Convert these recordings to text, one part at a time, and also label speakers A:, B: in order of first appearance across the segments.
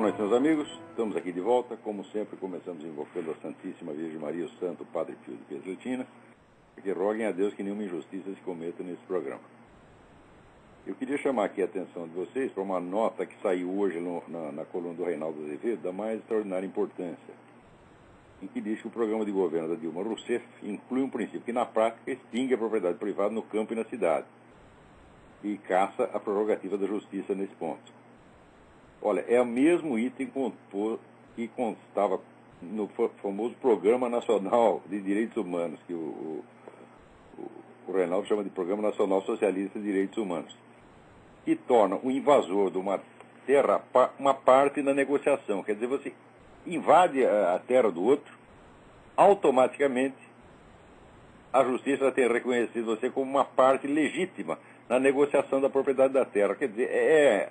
A: Boa noite, meus amigos. Estamos aqui de volta. Como sempre, começamos invocando a Santíssima Virgem Maria, o Santo Padre Pio de Pietrelcina, porque roguem a Deus que nenhuma injustiça se cometa nesse programa. Eu queria chamar aqui a atenção de vocês para uma nota que saiu hoje na coluna do Reinaldo Azevedo, da mais extraordinária importância, em que diz que o programa de governo da Dilma Rousseff inclui um princípio que, na prática, extingue a propriedade privada no campo e na cidade, e caça a prerrogativa da justiça nesse ponto. Olha, é o mesmo item que constava no famoso Programa Nacional de Direitos Humanos, que o Reinaldo chama de Programa Nacional Socialista de Direitos Humanos, que torna o invasor de uma terra uma parte na negociação. Quer dizer, você invade a terra do outro, automaticamente a justiça tem reconhecido você como uma parte legítima na negociação da propriedade da terra. Quer dizer, é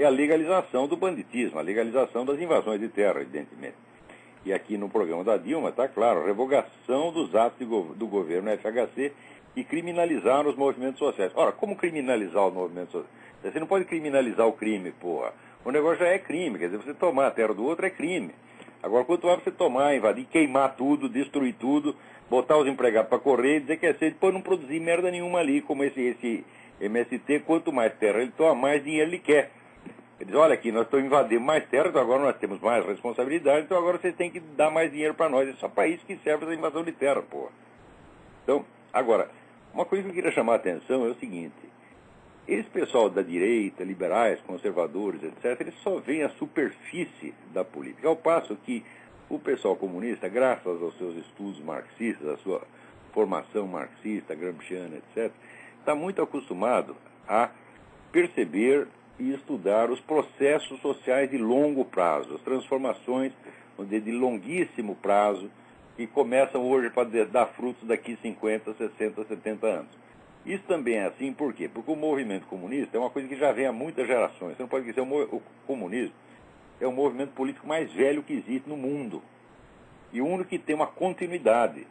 A: a legalização do banditismo, a legalização das invasões de terra, evidentemente. E aqui no programa da Dilma está claro, revogação dos atos do governo FHC e criminalizar os movimentos sociais. Ora, como criminalizar os movimentos sociais? Você não pode criminalizar o crime, porra. O negócio já é crime, quer dizer, você tomar a terra do outro é crime. Agora, quanto mais você tomar, invadir, queimar tudo, destruir tudo, botar os empregados para correr e dizer que é ser, depois não produzir merda nenhuma ali, como esse MST, quanto mais terra ele toma, mais dinheiro ele quer. Ele diz, olha aqui, nós estamos invadindo mais terra, então agora nós temos mais responsabilidade, então agora vocês têm que dar mais dinheiro para nós. É só para isso que serve essa invasão de terra, porra. Então, agora, uma coisa que eu queria chamar a atenção é o seguinte, esse pessoal da direita, liberais, conservadores, etc., eles só veem a superfície da política, ao passo que o pessoal comunista, graças aos seus estudos marxistas, à sua formação marxista, gramsciana, etc., está muito acostumado a perceber e estudar os processos sociais de longo prazo, as transformações de longuíssimo prazo, que começam hoje para dar frutos daqui 50, 60, 70 anos. Isso também é assim, por quê? Porque o movimento comunista é uma coisa que já vem há muitas gerações. Você não pode dizer, o comunismo é o movimento político mais velho que existe no mundo. E o único que tem uma continuidade.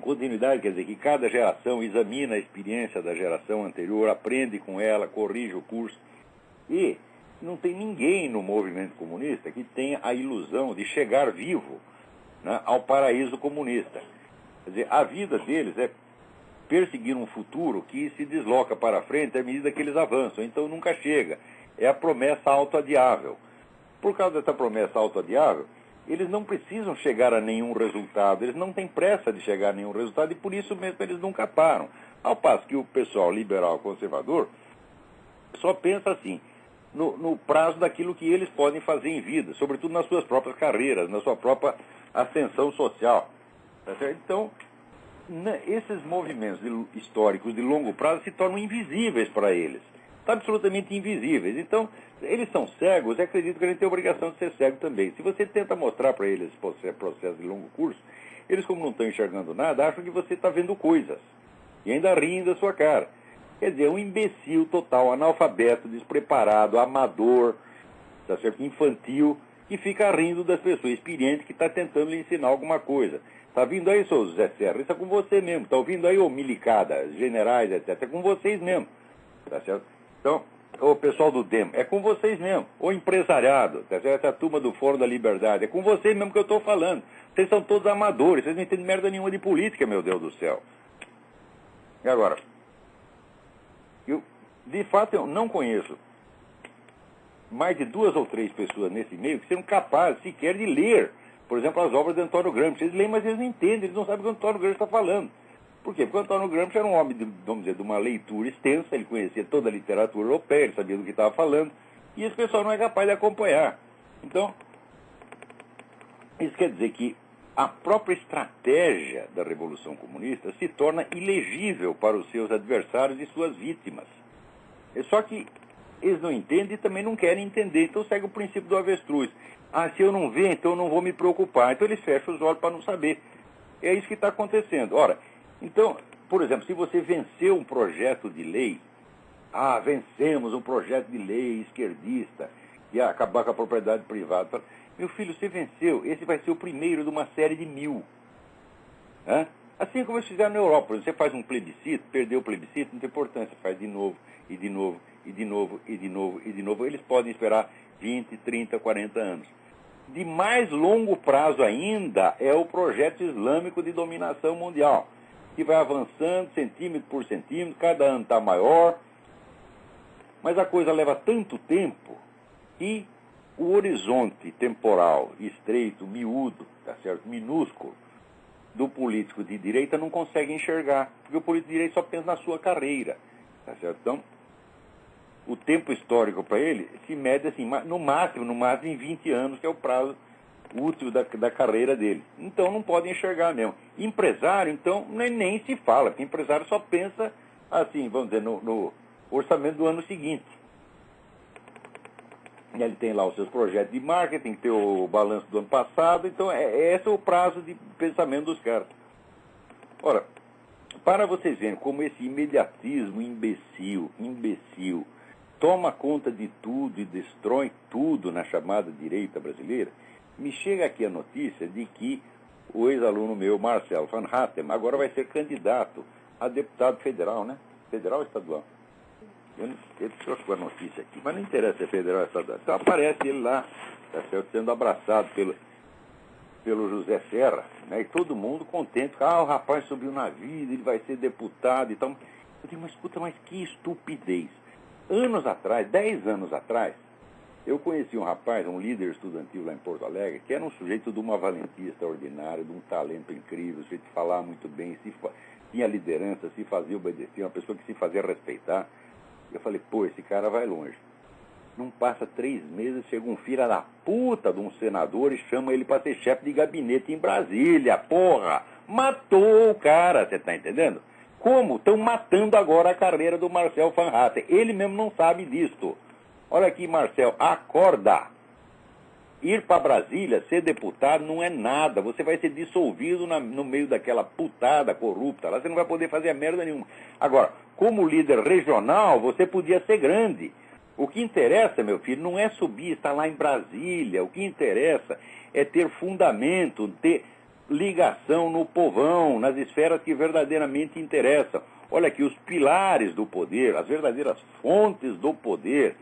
A: Continuidade quer dizer que cada geração examina a experiência da geração anterior, aprende com ela, corrige o curso. E não tem ninguém no movimento comunista que tenha a ilusão de chegar vivo, né, ao paraíso comunista. Quer dizer, a vida deles é perseguir um futuro que se desloca para a frente à medida que eles avançam. Então nunca chega. É a promessa autoadiável. Por causa dessa promessa autoadiável, eles não precisam chegar a nenhum resultado, eles não têm pressa de chegar a nenhum resultado e por isso mesmo eles nunca param. Ao passo que o pessoal liberal conservador só pensa assim, no prazo daquilo que eles podem fazer em vida, sobretudo nas suas próprias carreiras, na sua própria ascensão social. Tá certo? Então, esses movimentos históricos de longo prazo se tornam invisíveis para eles. Absolutamente invisíveis. Então, eles são cegos e acreditam que eles têm a obrigação de ser cego também. Se você tenta mostrar para eles esse processo de longo curso, eles, como não estão enxergando nada, acham que você está vendo coisas. E ainda riem da sua cara. Quer dizer, é um imbecil total, analfabeto, despreparado, amador, tá certo? Infantil, que fica rindo das pessoas, experiente, que está tentando lhe ensinar alguma coisa. Está vindo aí, seu Zé Serra, isso é com você mesmo. Está ouvindo aí, ô milicada, generais, etc. É com vocês mesmo. Tá certo? Então, o pessoal do DEM, é com vocês mesmo. O empresariado, tá certo? Essa turma do Fórum da Liberdade, é com vocês mesmo que eu estou falando. Vocês são todos amadores, vocês não entendem merda nenhuma de política, meu Deus do céu. E agora, de fato, eu não conheço mais de 2 ou 3 pessoas nesse meio que serão capazes sequer de ler, por exemplo, as obras de Antônio Gramsci. Eles leem, mas eles não entendem, eles não sabem o que o Antônio Gramsci está falando. Por quê? Porque o Antônio Gramsci era um homem, vamos dizer, de uma leitura extensa, ele conhecia toda a literatura europeia, ele sabia do que estava falando, e esse pessoal não é capaz de acompanhar. Então, isso quer dizer que a própria estratégia da Revolução Comunista se torna ilegível para os seus adversários e suas vítimas. É só que eles não entendem e também não querem entender, então segue o princípio do avestruz. Ah, se eu não ver, então eu não vou me preocupar. Então eles fecham os olhos para não saber. É isso que está acontecendo. Ora, então, por exemplo, se você venceu um projeto de lei, vencemos um projeto de lei esquerdista, que ia acabar com a propriedade privada. Meu filho, você venceu, esse vai ser o primeiro de uma série de 1000. Assim como eles fizeram na Europa. Você faz um plebiscito, perdeu o plebiscito, não tem importância, faz de novo, e de novo, e de novo, e de novo, e de novo. Eles podem esperar 20, 30, 40 anos. De mais longo prazo ainda é o projeto islâmico de dominação mundial, que vai avançando centímetro por centímetro, cada ano está maior, mas a coisa leva tanto tempo que o horizonte temporal estreito, miúdo, tá certo? Minúsculo, do político de direita não consegue enxergar, porque o político de direita só pensa na sua carreira, tá certo? Então, o tempo histórico para ele se mede assim, no máximo em 20 anos, que é o prazo útil da carreira dele. Então não pode enxergar mesmo. Empresário, então, nem se fala, porque empresário só pensa assim, vamos dizer, no orçamento do ano seguinte. E ele tem lá os seus projetos de marketing, tem o balanço do ano passado, então esse é o prazo de pensamento dos caras. Ora, para vocês verem como esse imediatismo imbecil, toma conta de tudo e destrói tudo na chamada direita brasileira, me chega aqui a notícia de que o ex-aluno meu, Marcel Van Hatten, agora vai ser candidato a deputado federal, né? Federal ou estadual? Eu trouxe a notícia aqui, mas não interessa se é federal ou estadual. Então aparece ele lá, tá certo, sendo abraçado pelo José Serra, né? E todo mundo contente. O rapaz subiu na vida, ele vai ser deputado e tal. Eu digo, mas escuta, mas que estupidez. Anos atrás, 10 anos atrás, eu conheci um rapaz, um líder estudantil lá em Porto Alegre, que era um sujeito de uma valentia extraordinária, de um talento incrível, sujeito de falar muito bem, tinha liderança, se fazia obedecer, uma pessoa que se fazia respeitar. Eu falei, pô, esse cara vai longe. Não passa 3 meses, chega um filho da puta de um senador e chama ele para ser chefe de gabinete em Brasília, porra! Matou o cara, você tá entendendo? Como? Estão matando agora a carreira do Marcel Van Hatten. Ele mesmo não sabe disto. Olha aqui, Marcel, acorda. Ir para Brasília, ser deputado, não é nada. Você vai ser dissolvido no meio daquela putada corrupta. Lá você não vai poder fazer merda nenhuma. Agora, como líder regional, você podia ser grande. O que interessa, meu filho, não é subir, estar lá em Brasília. O que interessa é ter fundamento, ter ligação no povão, nas esferas que verdadeiramente interessam. Olha aqui, os pilares do poder, as verdadeiras fontes do poder,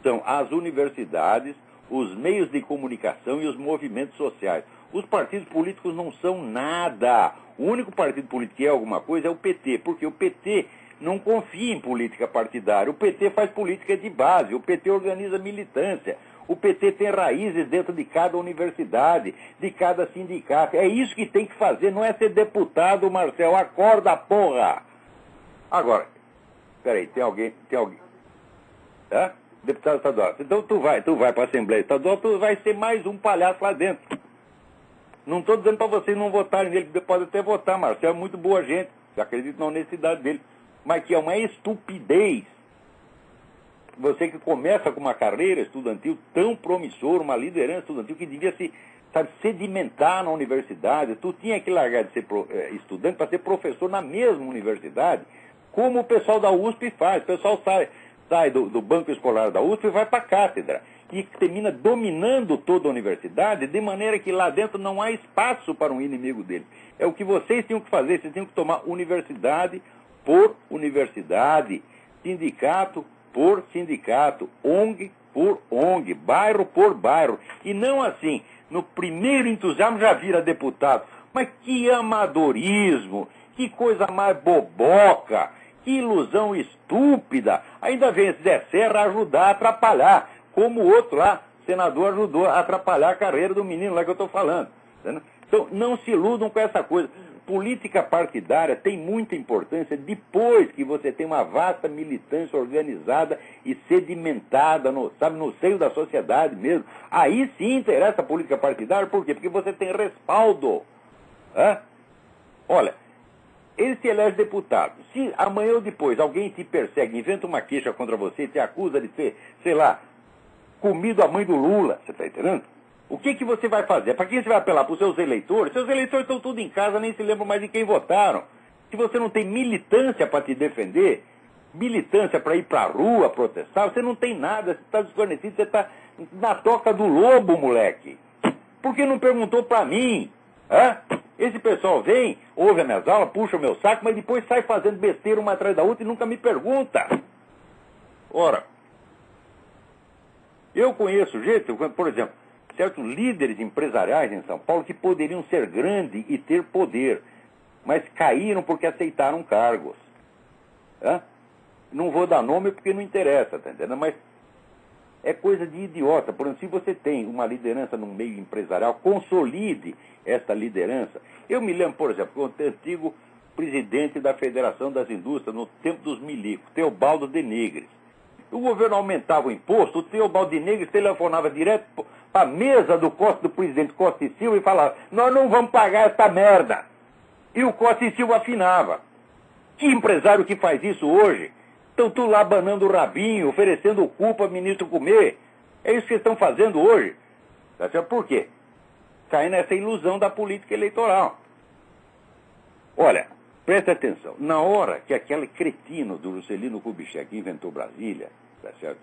A: são as universidades, os meios de comunicação e os movimentos sociais. Os partidos políticos não são nada. O único partido político que é alguma coisa é o PT, porque o PT não confia em política partidária. O PT faz política de base, o PT organiza militância, o PT tem raízes dentro de cada universidade, de cada sindicato. É isso que tem que fazer, não é ser deputado, Marcel. Acorda, porra! Agora, peraí, tem alguém? Hã? Deputado estadual. Então tu vai para a Assembleia Estadual, tu vai ser mais um palhaço lá dentro. Não estou dizendo para vocês não votarem nele, pode até votar, Marcel é muito boa gente, eu acredito na honestidade dele, mas que é uma estupidez. Você que começa com uma carreira estudantil tão promissora, uma liderança estudantil que devia se, sedimentar na universidade, tu tinha que largar de ser estudante para ser professor na mesma universidade, como o pessoal da USP faz. O pessoal sai do banco escolar da USP e vai para a cátedra, e termina dominando toda a universidade, de maneira que lá dentro não há espaço para um inimigo dele. É o que vocês tinham que fazer, vocês tinham que tomar universidade por universidade, sindicato por sindicato, ONG por ONG, bairro por bairro, e não assim, no primeiro entusiasmo já vira deputado. Mas que amadorismo, que coisa mais boboca, que ilusão estúpida. Ainda vem Zé Serra ajudar a atrapalhar, como o outro lá, senador, ajudou a atrapalhar a carreira do menino lá que eu estou falando. Então, não se iludam com essa coisa. Política partidária tem muita importância depois que você tem uma vasta militância organizada e sedimentada no seio da sociedade mesmo. Aí sim interessa a política partidária, por quê? Porque você tem respaldo. Olha, ele se elege deputado. Se amanhã ou depois alguém te persegue, inventa uma queixa contra você, te acusa de ter, sei lá, comido a mãe do Lula, você está entendendo? O que você vai fazer? Para quem você vai apelar? Para os seus eleitores? Seus eleitores estão tudo em casa, nem se lembram mais de quem votaram. Se você não tem militância para te defender, militância para ir para a rua protestar, você não tem nada, você está desconhecido, você está na toca do lobo, moleque. Por que não perguntou para mim? Esse pessoal vem, ouve as minhas aulas, puxa o meu saco, mas depois sai fazendo besteira uma atrás da outra e nunca me pergunta. Ora, Eu conheço gente, por exemplo, certos líderes empresariais em São Paulo que poderiam ser grandes e ter poder, mas caíram porque aceitaram cargos. Não vou dar nome porque não interessa, tá entendendo? Mas é coisa de idiota. Por exemplo, se você tem uma liderança no meio empresarial, consolide esta liderança. Eu me lembro, por exemplo, o antigo presidente da Federação das Indústrias, no tempo dos milicos, Teobaldo de Negres. O governo aumentava o imposto, o Teobaldo de Negres telefonava direto para a mesa do presidente Costa e Silva e falava: nós não vamos pagar essa merda. E o Costa e Silva afinava. Que empresário que faz isso hoje? Estão tu lá abanando o rabinho, oferecendo o cu para o ministro comer. É isso que estão fazendo hoje. Tá certo? Por quê? Cai nessa ilusão da política eleitoral. Olha, presta atenção. Na hora que aquele cretino do Juscelino Kubitschek inventou Brasília, tá certo?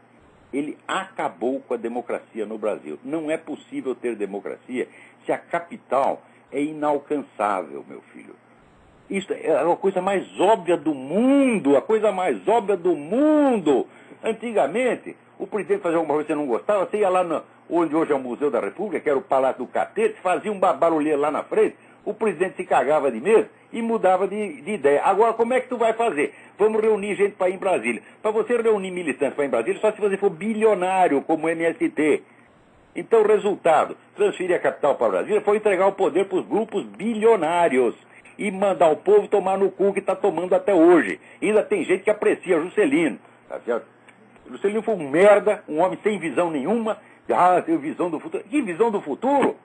A: Ele acabou com a democracia no Brasil. Não é possível ter democracia se a capital é inalcançável, meu filho. Isso é a coisa mais óbvia do mundo, a coisa mais óbvia do mundo. Antigamente, o presidente fazia alguma coisa que você não gostava, você ia lá onde hoje é o Museu da República, que era o Palácio do Catete, fazia um barulho lá na frente, o presidente se cagava de medo e mudava de ideia. Agora, como é que tu vai fazer? Vamos reunir gente para ir em Brasília. Para você reunir militantes para ir em Brasília, só se você for bilionário, como o MST. Então, o resultado, transferir a capital para Brasília foi entregar o poder para os grupos bilionários e mandar o povo tomar no cu que está tomando até hoje. E ainda tem gente que aprecia Juscelino. Tá certo? Juscelino foi um merda, um homem sem visão nenhuma. Tem visão do futuro. Que visão do futuro?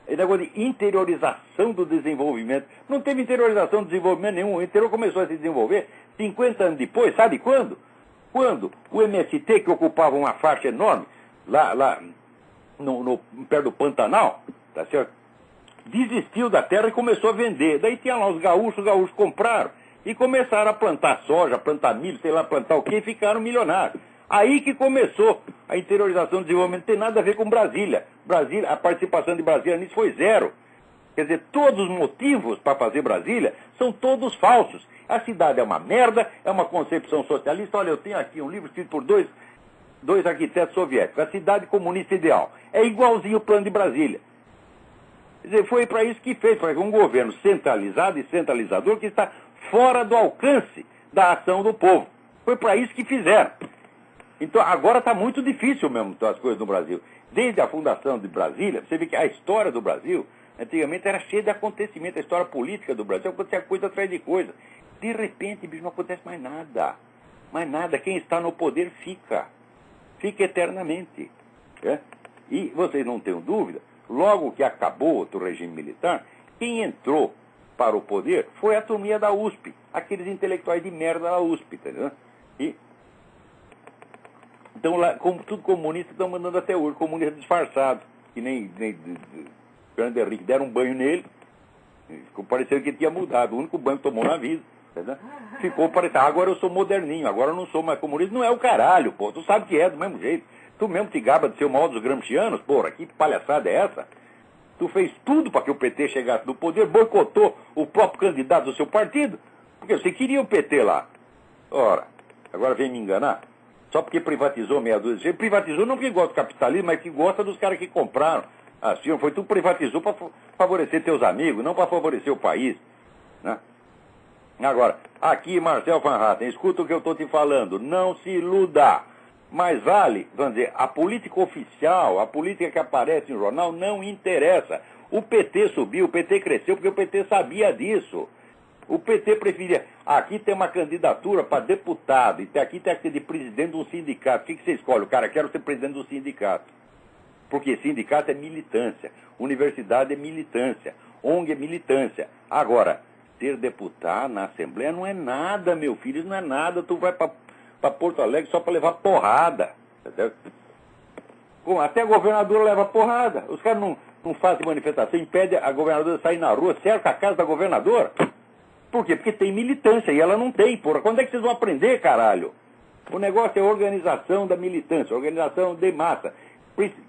A: É negócio de interiorização do desenvolvimento. Não teve interiorização do desenvolvimento nenhum. O interior começou a se desenvolver 50 anos depois. Sabe quando? Quando o MST, que ocupava uma faixa enorme, lá perto do Pantanal, tá certo? Desistiu da terra e começou a vender. Daí tinha lá os gaúchos compraram e começaram a plantar soja, plantar milho, sei lá, plantar o quê, e ficaram milionários. Aí que começou a interiorização do desenvolvimento. Não tem nada a ver com Brasília. A participação de Brasília nisso foi zero. Quer dizer, todos os motivos para fazer Brasília são todos falsos. A cidade é uma merda, é uma concepção socialista. Olha, eu tenho aqui um livro escrito por dois arquitetos soviéticos. A cidade comunista ideal. É igualzinho o plano de Brasília. Quer dizer, foi para isso que fez, para um governo centralizado e centralizador que está fora do alcance da ação do povo. Foi para isso que fizeram. Então, agora está muito difícil mesmo as coisas no Brasil. Desde a fundação de Brasília, você vê que a história do Brasil, antigamente era cheia de acontecimentos, a história política do Brasil acontecia coisa atrás de coisa. De repente, bicho, não acontece mais nada. Mais nada. Quem está no poder fica. Fica eternamente. E vocês não tenham dúvida, logo que acabou o regime militar, quem entrou para o poder foi a turminha da USP, aqueles intelectuais de merda da USP, entendeu? Então, lá, como tudo comunista, estão mandando até hoje, comunista disfarçado, que nem Fernando Henrique deram um banho nele, ficou parecendo que ele tinha mudado, o único banho que tomou na vida, entendeu? Ficou parecendo, agora eu sou moderninho, agora eu não sou mais comunista, não é o caralho, pô, tu sabe que é do mesmo jeito. Tu mesmo te gaba de ser o maior dos gramscianos, porra, que palhaçada é essa? Tu fez tudo para que o PT chegasse no poder, boicotou o próprio candidato do seu partido, porque você queria o PT lá. Ora, agora vem me enganar? Só porque privatizou meia dúzia. Você privatizou não porque gosta do capitalismo, mas que gosta dos caras que compraram. Assim, foi tu privatizou para favorecer teus amigos, não para favorecer o país. Né? Agora, aqui, Marcel Van Hatten, escuta o que eu estou te falando, não se iluda. Mas vale, vamos dizer, a política oficial, a política que aparece no jornal, não interessa. O PT subiu, o PT cresceu, porque o PT sabia disso. O PT preferia, aqui tem uma candidatura para deputado, e aqui tem que ser de presidente de um sindicato. O que você escolhe? O cara, quero ser presidente do sindicato. Porque sindicato é militância, universidade é militância, ONG é militância. Agora, ser deputado na Assembleia não é nada, meu filho, isso não é nada. Tu vai para Porto Alegre só para levar porrada. Entendeu? Até a governadora leva porrada. Os caras não fazem manifestação, impede a governadora de sair na rua, cerca a casa da governadora. Por quê? Porque tem militância e ela não tem, porra. Quando é que vocês vão aprender, caralho? O negócio é organização da militância, organização de massa.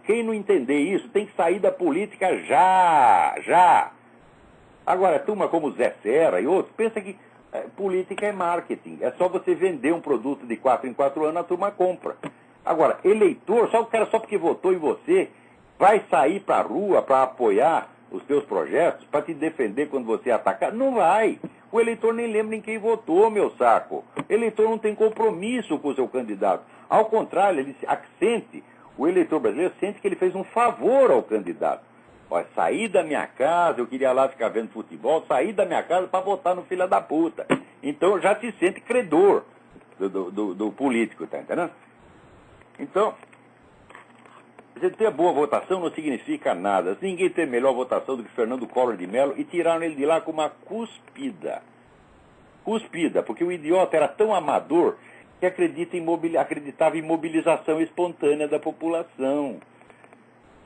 A: Quem não entender isso tem que sair da política já. Agora, turma como Zé Serra e outros, pensa que política é marketing. É só você vender um produto de 4 em 4 anos, a turma compra. Agora, eleitor, só o cara só porque votou em você, vai sair para a rua para apoiar os teus projetos, para te defender quando você atacar? Não vai. O eleitor nem lembra em quem votou, meu saco. O eleitor não tem compromisso com o seu candidato. Ao contrário, ele sente, o eleitor brasileiro sente que ele fez um favor ao candidato. Olha, saí da minha casa, eu queria lá ficar vendo futebol, saí da minha casa para votar no filho da puta. Então já se sente credor do político, tá entendendo? Então, você ter boa votação não significa nada. Ninguém tem melhor votação do que Fernando Collor de Mello, e tiraram ele de lá com uma cuspida. Cuspida, porque o idiota era tão amador que acreditava em mobilização espontânea da população.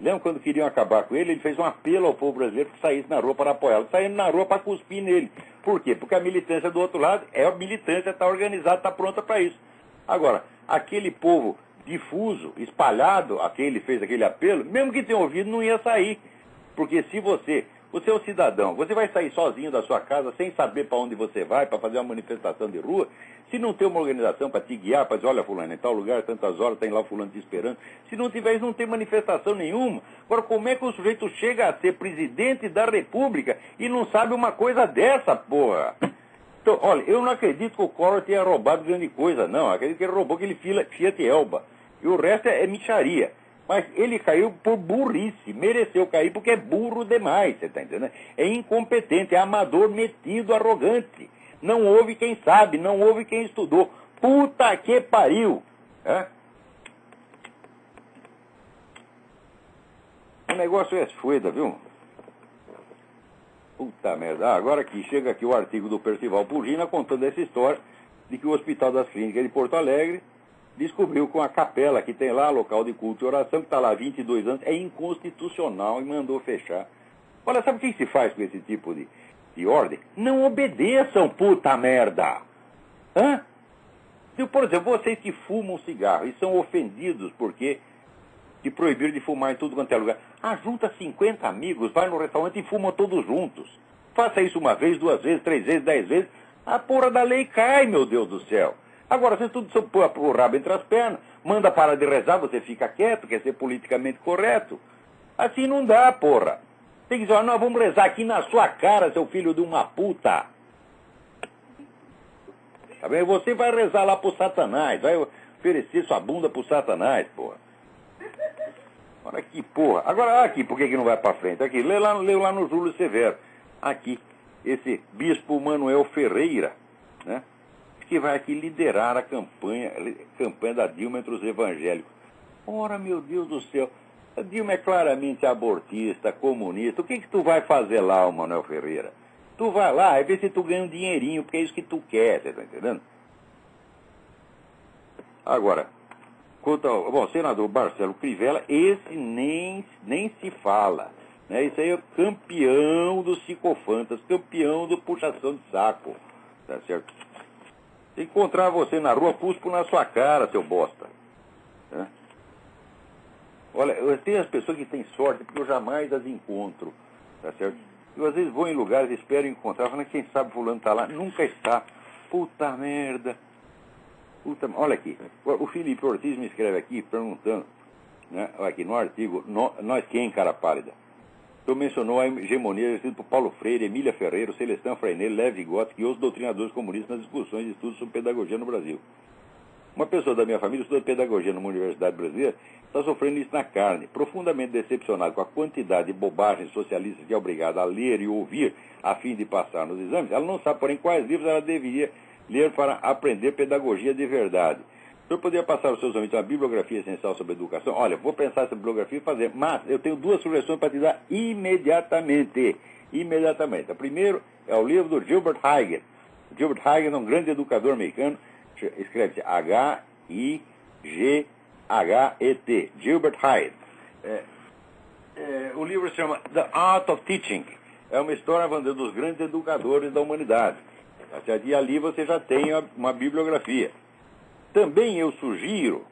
A: Lembra quando queriam acabar com ele? Ele fez um apelo ao povo brasileiro que saísse na rua para apoiá-lo. Saindo na rua para cuspir nele. Por quê? Porque a militância do outro lado é a militância, está organizada, está pronta para isso. Agora, aquele povo difuso, espalhado, a quem ele fez aquele apelo, mesmo que tenha ouvido, não ia sair. Porque se você é um cidadão, você vai sair sozinho da sua casa, sem saber para onde você vai, para fazer uma manifestação de rua, se não tem uma organização para te guiar, para dizer, olha, fulano, em tal lugar, tantas horas, tem lá fulano te esperando, se não tiver isso, não tem manifestação nenhuma. Agora, como é que o sujeito chega a ser presidente da República e não sabe uma coisa dessa, porra? Então, olha, eu não acredito que o Collor tenha roubado grande coisa, não. Eu acredito que ele roubou aquele Fiat Elba. E o resto é mixaria. Mas ele caiu por burrice, mereceu cair porque é burro demais, você está entendendo? É incompetente, é amador, metido, arrogante. Não ouve quem sabe, não ouve quem estudou. Puta que pariu! É? O negócio é esfueda, viu? Puta merda. Agora aqui, chega aqui o artigo do Percival Purgina contando essa história de que o Hospital das Clínicas de Porto Alegre descobriu com a capela que tem lá, local de culto e oração, que está lá há 22 anos, é inconstitucional e mandou fechar. Olha, sabe o que se faz com esse tipo de ordem? Não obedeçam, puta merda! Hã? Por exemplo, vocês que fumam cigarro e são ofendidos porque te proibiram de fumar em tudo quanto é lugar. Junta 50 amigos, vai no restaurante e fumam todos juntos. Faça isso uma vez, 2 vezes, 3 vezes, 10 vezes. A porra da lei cai, meu Deus do céu. Agora, você tudo põe o rabo entre as pernas, manda parar de rezar, você fica quieto, quer ser politicamente correto. Assim não dá, porra. Tem que dizer, nós vamos rezar aqui na sua cara, seu filho de uma puta. Tá bem? Você vai rezar lá pro Satanás, vai oferecer sua bunda pro Satanás, porra. Olha aqui, porra. Agora, aqui, por que não vai pra frente? Aqui, leu lá no Júlio Severo. Aqui, esse bispo Manuel Ferreira, né? Que vai aqui liderar a campanha da Dilma entre os evangélicos. Ora, meu Deus do céu, a Dilma é claramente abortista, comunista. O que tu vai fazer lá, Manuel Ferreira? Tu vai lá e vê se tu ganha um dinheirinho, porque é isso que tu quer, você tá entendendo? Agora, quanto ao senador Marcelo Crivella, esse nem se fala. Né? Esse aí é o campeão dos psicofantas, campeão do puxação de saco. Tá certo? Se encontrar você na rua, cuspo na sua cara, seu bosta. É? Olha, eu tenho as pessoas que têm sorte, porque eu jamais as encontro. Tá certo? Eu às vezes vou em lugares e espero encontrar, falando, quem sabe fulano está lá, nunca está. Puta merda. Olha aqui, o Felipe Ortiz me escreve aqui, perguntando, né, aqui no artigo, Nós Quem, Cara Pálida? Tu mencionou a hegemonia exercida por Paulo Freire, Emília Ferreira, Celestão Freinelli, Lev Vygotsky e outros doutrinadores comunistas nas discussões e estudos sobre pedagogia no Brasil. Uma pessoa da minha família estuda pedagogia numa universidade brasileira, está sofrendo isso na carne, profundamente decepcionado com a quantidade de bobagens socialistas que é obrigada a ler e ouvir a fim de passar nos exames. Ela não sabe, porém, quais livros ela deveria ler para aprender pedagogia de verdade. O senhor poderia passar aos seus amigos uma bibliografia essencial sobre educação? Olha, vou pensar essa bibliografia e fazer, mas eu tenho 2 sugestões para te dar imediatamente. Imediatamente. O primeiro é o livro do Gilbert Hagen. Gilbert Hagen é um grande educador americano, escreve-se H-I-G-H-E-T, Gilbert Hagen. O livro se chama The Art of Teaching. É uma história, vamos dizer, dos grandes educadores da humanidade. E ali você já tem uma bibliografia. Também eu sugiro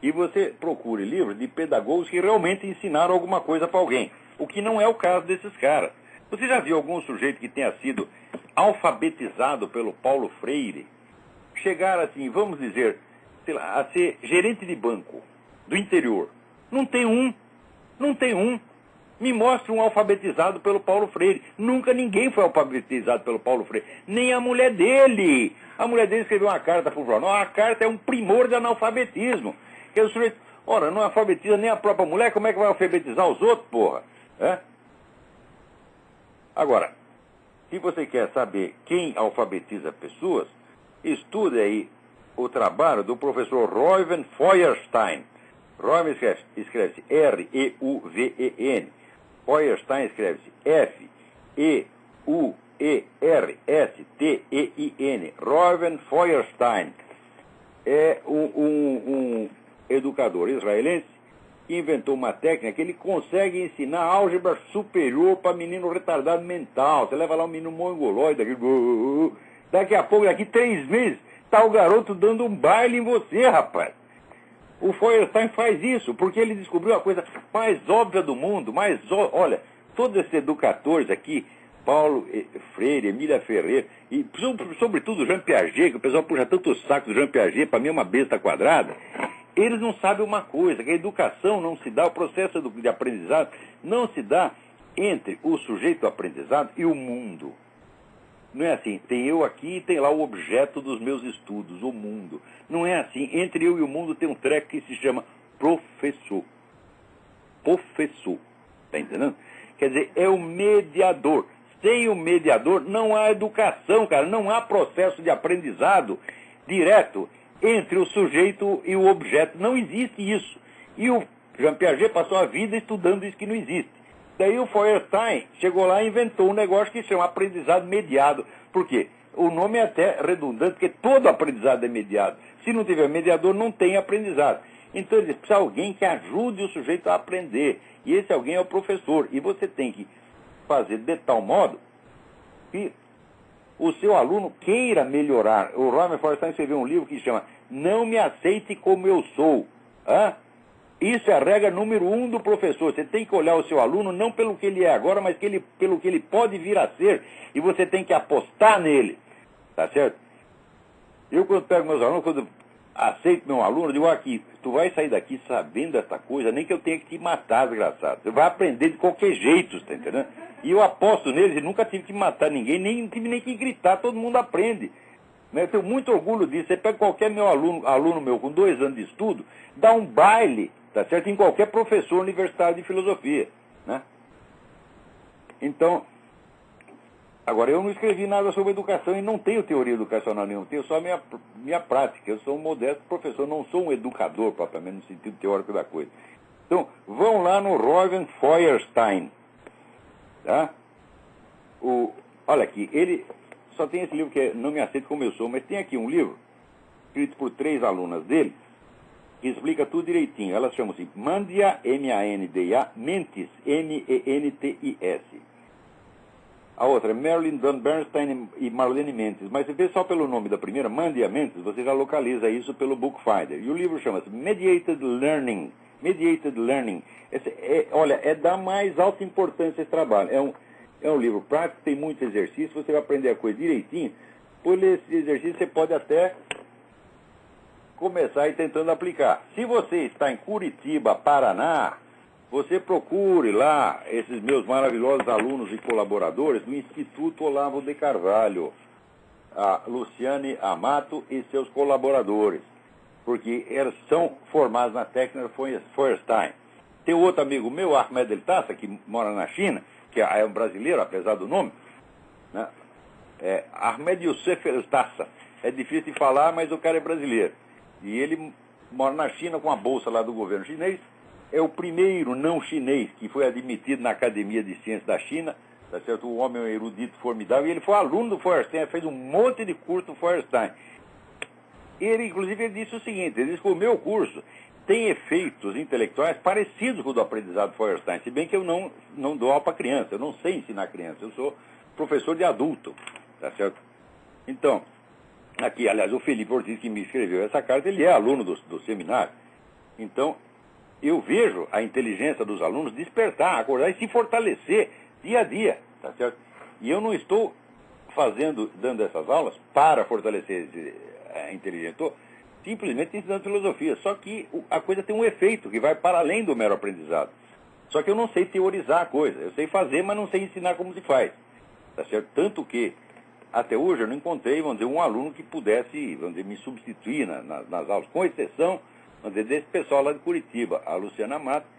A: que você procure livros de pedagogos que realmente ensinaram alguma coisa para alguém, o que não é o caso desses caras. Você já viu algum sujeito que tenha sido alfabetizado pelo Paulo Freire chegar assim, vamos dizer, sei lá, a ser gerente de banco do interior. Não tem um. Não tem um. Me mostre um alfabetizado pelo Paulo Freire. Nunca ninguém foi alfabetizado pelo Paulo Freire. Nem a mulher dele. A mulher dele escreveu uma carta para o jornal. A carta é um primor de analfabetismo. Que o sujeito, ora, não alfabetiza nem a própria mulher, como é que vai alfabetizar os outros, porra? É? Agora, se você quer saber quem alfabetiza pessoas, estude aí o trabalho do professor Reuven Feuerstein. Reuven escreve-se R-E-U-V-E-N. Feuerstein escreve-se F-E-U-E-R-S-T-E-I-N. Reuven Feuerstein é um educador israelense que inventou uma técnica que ele consegue ensinar álgebra superior para menino retardado mental. Você leva lá um menino mongoloide, daqui a pouco, daqui 3 meses, está o garoto dando um baile em você, rapaz. O Feuerstein faz isso, porque ele descobriu a coisa mais óbvia do mundo, olha, todos esses educadores aqui, Paulo Freire, Emília Ferreira, e sobretudo Jean Piaget, que o pessoal puxa tanto o saco do Jean Piaget, para mim é uma besta quadrada, eles não sabem uma coisa, que a educação não se dá, o processo de aprendizado não se dá entre o sujeito aprendizado e o mundo. Não é assim, tem eu aqui e tem lá o objeto dos meus estudos, o mundo. Não é assim, entre eu e o mundo tem um treco que se chama professor. Professor, tá entendendo? Quer dizer, é o mediador. Sem o mediador não há educação, cara, não há processo de aprendizado direto entre o sujeito e o objeto. Não existe isso. E o Jean Piaget passou a vida estudando isso que não existe. Daí o Feuerstein chegou lá e inventou um negócio que se chama aprendizado mediado. Por quê? O nome é até redundante, porque todo aprendizado é mediado. Se não tiver mediador, não tem aprendizado. Então ele diz, precisa de alguém que ajude o sujeito a aprender. E esse alguém é o professor. E você tem que fazer de tal modo que o seu aluno queira melhorar. O Reuven Feuerstein escreveu um livro que chama Não Me Aceite Como Eu Sou. Isso é a regra número 1 do professor. Você tem que olhar o seu aluno não pelo que ele é agora, mas pelo que ele pode vir a ser. E você tem que apostar nele. Tá certo? Eu, quando pego meus alunos, quando aceito meu aluno, eu digo, aqui, tu vai sair daqui sabendo essa coisa, nem que eu tenha que te matar, desgraçado. Você vai aprender de qualquer jeito, tá entendendo? E eu aposto neles, e nunca tive que matar ninguém, nem tive nem que gritar, todo mundo aprende. Eu tenho muito orgulho disso. Você pega qualquer meu aluno meu com 2 anos de estudo, dá um baile, tá certo? Em qualquer professor universitário de filosofia, né? Então, agora eu não escrevi nada sobre educação e não tenho teoria educacional nenhuma, tenho só minha prática. Eu sou um modesto professor, não sou um educador, propriamente no sentido teórico da coisa. Então, vão lá no Reuven Feuerstein, tá? Olha aqui, ele só tem esse livro que é Não Me Aceito Como Eu Sou, mas tem aqui um livro, escrito por 3 alunas dele, que explica tudo direitinho. Elas chamam-se Mandia, M-A-N-D-A, Mentis, M-E-N-T-I-S. A outra é Marilyn Dunn Bernstein e Marlene Mentis. Mas se vê só pelo nome da primeira, Mandia Mentis, você já localiza isso pelo Bookfinder. E o livro chama-se Mediated Learning. Mediated Learning. Olha, é da mais alta importância esse trabalho. É um livro prático, tem muito exercício, você vai aprender a coisa direitinho. Por esse exercício você pode até começar aí tentando aplicar. Se você está em Curitiba, Paraná, você procure lá esses meus maravilhosos alunos e colaboradores do Instituto Olavo de Carvalho, a Luciane Amato e seus colaboradores, porque eles são formados na técnica Feuerstein. Tem outro amigo meu, Ahmed El Tassa, que mora na China, que é um brasileiro, apesar do nome, né? Ahmed Youssef El Tassa. É difícil de falar, mas o cara é brasileiro. E ele mora na China com a bolsa lá do governo chinês. É o primeiro não chinês que foi admitido na Academia de Ciências da China, tá certo? O homem é um erudito formidável, e ele foi aluno do Feuerstein, fez um monte de curso do Feuerstein. Ele, inclusive, ele disse o seguinte, ele disse que o meu curso tem efeitos intelectuais parecidos com o do aprendizado Feuerstein, se bem que eu não dou aula para criança, eu não sei ensinar criança, eu sou professor de adulto, tá certo? Então, aqui, aliás, o Felipe Ortiz, que me escreveu essa carta, ele é aluno do seminário. Então, eu vejo a inteligência dos alunos despertar, acordar e se fortalecer dia a dia, tá certo? E eu não estou dando essas aulas para fortalecer a inteligência. Estou simplesmente ensinando filosofia. Só que a coisa tem um efeito que vai para além do mero aprendizado. Só que eu não sei teorizar a coisa. Eu sei fazer, mas não sei ensinar como se faz. Tá certo? Tanto que, até hoje, eu não encontrei, vamos dizer, um aluno que pudesse, vamos dizer, me substituir nas aulas, com exceção, vamos dizer, desse pessoal lá de Curitiba, a Luciana Matos,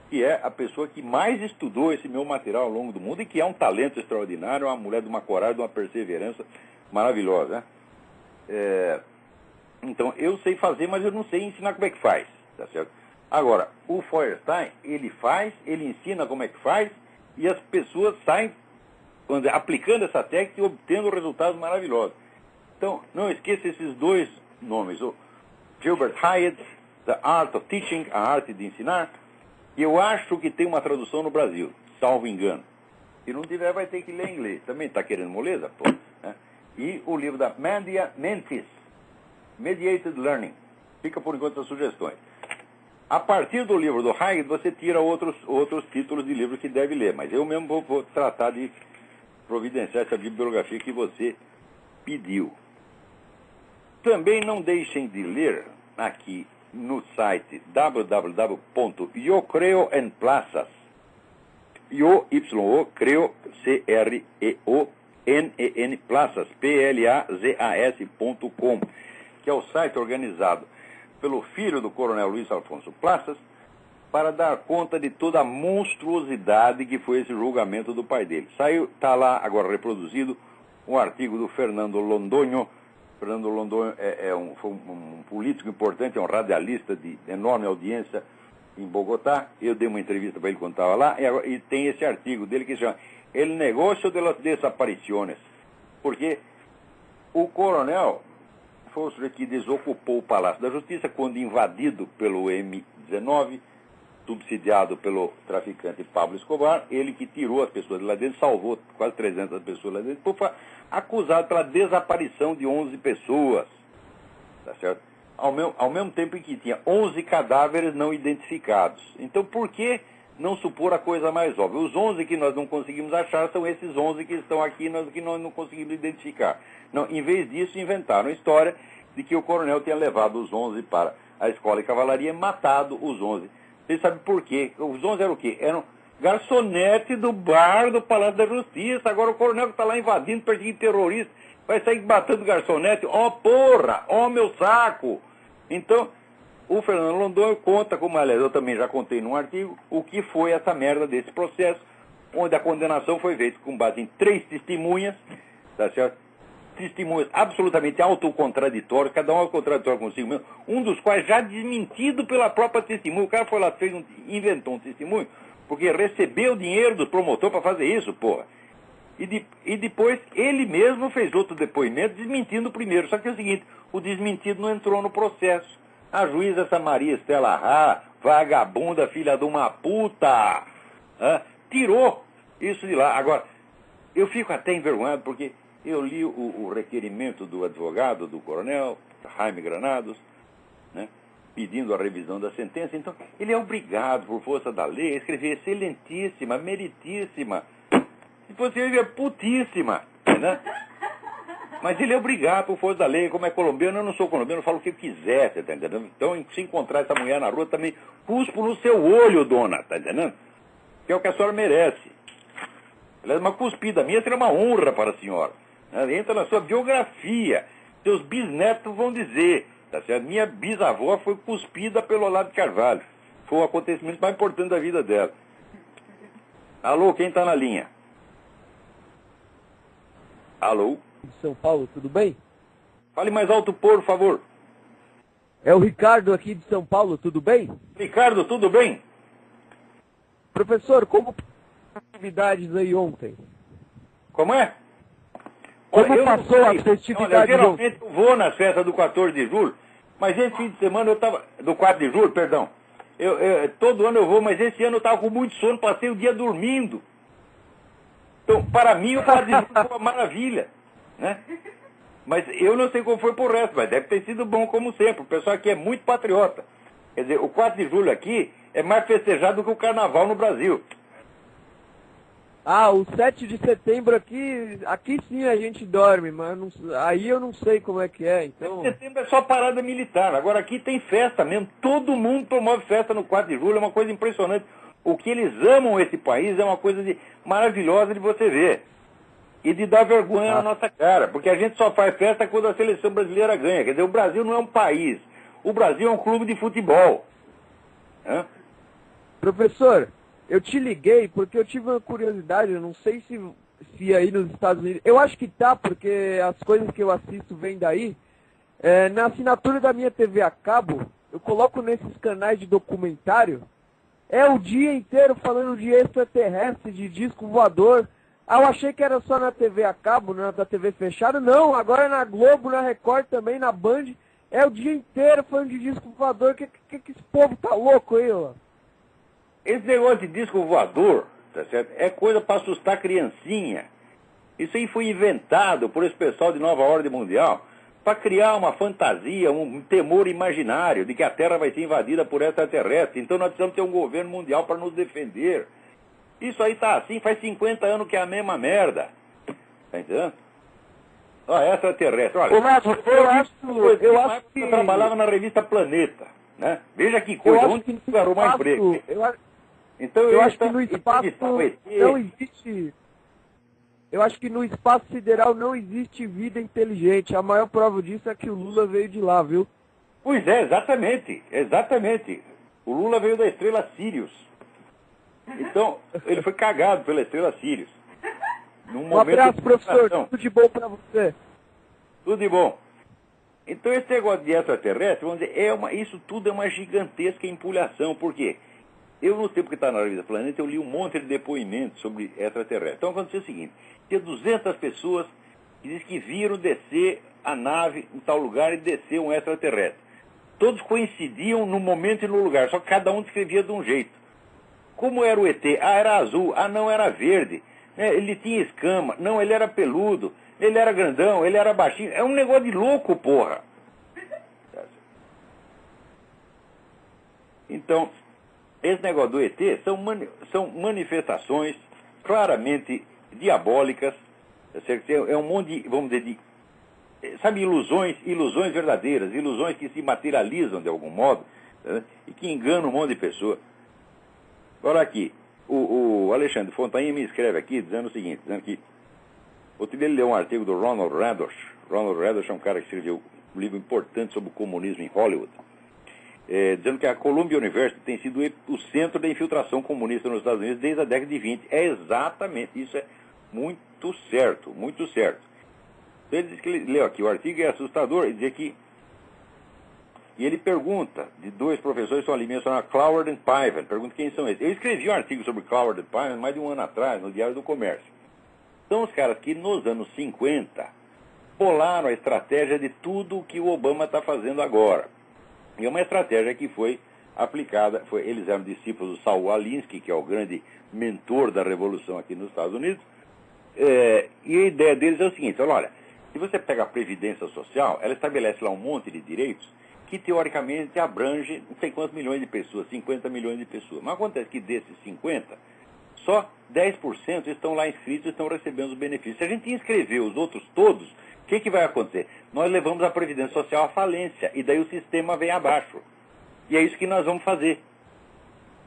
A: que é a pessoa que mais estudou esse meu material ao longo do mundo e que é um talento extraordinário, uma mulher de uma coragem, de uma perseverança maravilhosa, né? Então, eu sei fazer, mas eu não sei ensinar como é que faz, tá certo? Agora, o Feuerstein, ele faz, ele ensina como é que faz, e as pessoas saem aplicando essa técnica e obtendo resultados maravilhosos. Então, não esqueça esses dois nomes, o Gilbert Hyatt, The Art of Teaching, a arte de ensinar, e eu acho que tem uma tradução no Brasil, salvo engano. Se não tiver, vai ter que ler em inglês. Também está querendo moleza? Pô, né? E o livro da Mandia Mentis, Mediated Learning. Fica por enquanto as sugestões. A partir do livro do Hyatt, você tira outros títulos de livros que deve ler, mas eu mesmo vou tratar de providenciar essa bibliografia que você pediu. Também não deixem de ler aqui no site www.yocreoenplazas, creo, C-R-E-O-N-E-N, plazas, Plazas.com, que é o site organizado pelo filho do coronel Luiz Alfonso Plazas, para dar conta de toda a monstruosidade que foi esse julgamento do pai dele. Está lá agora reproduzido um artigo do Fernando Londoño. Fernando Londoño foi um político importante, é um radialista de enorme audiência em Bogotá. Eu dei uma entrevista para ele quando estava lá, e tem esse artigo dele que se chama El Negócio de las Desapariciones. Porque o coronel foi o sujeito que desocupou o Palácio da Justiça quando invadido pelo M-19, subsidiado pelo traficante Pablo Escobar, ele que tirou as pessoas de lá dentro, salvou quase 300 pessoas lá dentro, foi acusado pela desaparição de 11 pessoas, tá certo? Ao mesmo tempo em que tinha 11 cadáveres não identificados. Então, por que não supor a coisa mais óbvia? Os 11 que nós não conseguimos achar são esses 11 que estão aqui, que nós não conseguimos identificar. Não, em vez disso, inventaram a história de que o coronel tinha levado os 11 para a escola de cavalaria e matado os 11. Você sabe por quê? Os 11 eram o quê? Eram garçonete do bar do Palácio da Justiça. Agora o coronel que está lá invadindo, perseguindo terrorista, vai sair matando garçonete. Ó, porra! Ó, meu saco! Então, o Fernando Londoño conta, como aliás eu também já contei num artigo, o que foi essa merda desse processo, onde a condenação foi feita com base em 3 testemunhas, tá certo? Testemunhos absolutamente autocontraditórios, cada um é contraditório consigo mesmo, um dos quais já desmentido pela própria testemunha. O cara foi lá, inventou um testemunho, porque recebeu dinheiro do promotor para fazer isso, porra. E depois ele mesmo fez outro depoimento desmentindo o primeiro. Só que é o seguinte, o desmentido não entrou no processo. A juíza, essa Maria Estela Rá, vagabunda, filha de uma puta, tirou isso de lá. Agora, eu fico até envergonhado porque eu li o requerimento do advogado, do coronel, Jaime Granados, né, pedindo a revisão da sentença. Então, ele é obrigado, por força da lei, a escrever excelentíssima, meritíssima, se possível, putíssima, né? Mas ele é obrigado, por força da lei, como é colombiano, eu não sou colombiano, eu falo o que eu quiser, tá entendendo? Então, se encontrar essa mulher na rua, também cuspo no seu olho, dona, tá entendendo? Que é o que a senhora merece. Aliás, uma cuspida minha seria uma honra para a senhora. Entra na sua biografia. Seus bisnetos vão dizer, tá certo? Minha bisavó foi cuspida pelo Olavo de Carvalho. Foi o acontecimento mais importante da vida dela. Alô, quem está na linha? Alô?
B: São Paulo, tudo bem?
A: Fale mais alto, por favor.
B: É o Ricardo aqui de São Paulo, tudo bem?
A: Ricardo, tudo bem?
B: Professor, como atividades aí ontem?
A: Como é?
B: Como passou a festividade?
A: Olha, geralmente eu vou na festa do 14 de julho, mas esse fim de semana eu estava... Do 4 de julho, perdão. Todo ano eu vou, mas esse ano eu estava com muito sono, passei o dia dormindo. Então, para mim, o 4 de julho foi uma maravilha, né? Mas eu não sei como foi pro resto, mas deve ter sido bom como sempre. O pessoal aqui é muito patriota. Quer dizer, o 4 de julho aqui é mais festejado do que o carnaval no Brasil.
B: Ah, o 7 de setembro aqui sim a gente dorme, mas aí eu não sei como é que é, então...
A: 7 de setembro é só parada militar, agora aqui tem festa mesmo, todo mundo promove festa no 4 de julho, é uma coisa impressionante. O que eles amam esse país é uma coisa maravilhosa de você ver. E de dar vergonha na nossa cara, porque a gente só faz festa quando a seleção brasileira ganha. Quer dizer, o Brasil não é um país, o Brasil é um clube de futebol. Hã?
B: Professor, eu te liguei porque eu tive uma curiosidade, eu não sei se aí nos Estados Unidos... Eu acho que tá, porque as coisas que eu assisto vêm daí. Na assinatura da minha TV a cabo, eu coloco nesses canais de documentário, é o dia inteiro falando de extraterrestre, de disco voador. Ah, eu achei que era só na TV a cabo, na TV fechada. Não, agora é na Globo, na Record também, na Band. É o dia inteiro falando de disco voador. Que esse povo tá louco aí, ó?
A: Esse negócio de disco voador, tá certo? É coisa para assustar a criancinha. Isso aí foi inventado por esse pessoal de Nova Ordem Mundial para criar uma fantasia, um temor imaginário de que a Terra vai ser invadida por extraterrestres. Então nós precisamos ter um governo mundial para nos defender. Isso aí tá assim, faz 50 anos que é a mesma merda. Tá entendendo? Olha, extraterrestre, olha. Eu acho que eu trabalhava na revista Planeta, né? Veja que coisa, onde você arrumar emprego.
B: Eu acho que no espaço não existe... Eu acho que no espaço sideral não existe vida inteligente. A maior prova disso é que o Lula veio de lá, viu?
A: Pois é, exatamente. Exatamente. O Lula veio da estrela Sirius. Então, ele foi cagado pela estrela Sirius.
B: Um abraço, professor. Tudo de bom pra você.
A: Tudo de bom. Então, esse negócio de extraterrestre, vamos dizer, isso tudo é uma gigantesca empulhação. Por quê? Eu, no tempo que está na revista Planeta, eu li um monte de depoimentos sobre extraterrestres. Então, aconteceu o seguinte. Tinha 200 pessoas que dizem que viram descer a nave em tal lugar e descer um extraterrestre. Todos coincidiam no momento e no lugar, só que cada um descrevia de um jeito. Como era o ET? Ah, era azul. Ah, não, era verde. Ele tinha escama. Não, ele era peludo. Ele era grandão, ele era baixinho. É um negócio de louco, porra. Então, esse negócio do ET são manifestações claramente diabólicas. É um monte de, vamos dizer, sabe, ilusões verdadeiras, ilusões que se materializam de algum modo, né, e que enganam um monte de pessoas. Olha aqui, o Alexandre Fontaine me escreve aqui dizendo o seguinte, dizendo que outro dia ele leu um artigo do Ronald Radosh. Ronald Radosh é um cara que escreveu um livro importante sobre o comunismo em Hollywood, dizendo que a Columbia University tem sido o centro da infiltração comunista nos Estados Unidos desde a década de 20. É exatamente, isso é muito certo, muito certo. Então ele diz que ele leu aqui, o artigo é assustador, e diz que... E ele pergunta, de dois professores que estão ali mencionados, Cloward e Piven, pergunta quem são eles. Eu escrevi um artigo sobre Cloward e Piven mais de um ano atrás, no Diário do Comércio. São os caras que nos anos 50 bolaram a estratégia de tudo o que o Obama está fazendo agora. E é uma estratégia que foi aplicada, eles eram discípulos do Saul Alinsky, que é o grande mentor da Revolução aqui nos Estados Unidos, e a ideia deles é o seguinte, olha, se você pega a Previdência Social, ela estabelece lá um monte de direitos que teoricamente abrange não sei quantos milhões de pessoas, 50 milhões de pessoas. Mas acontece que desses 50, só 10% estão lá inscritos e estão recebendo os benefícios. Se a gente inscrever os outros todos, o que vai acontecer? Nós levamos a Previdência Social à falência, e daí o sistema vem abaixo. E é isso que nós vamos fazer.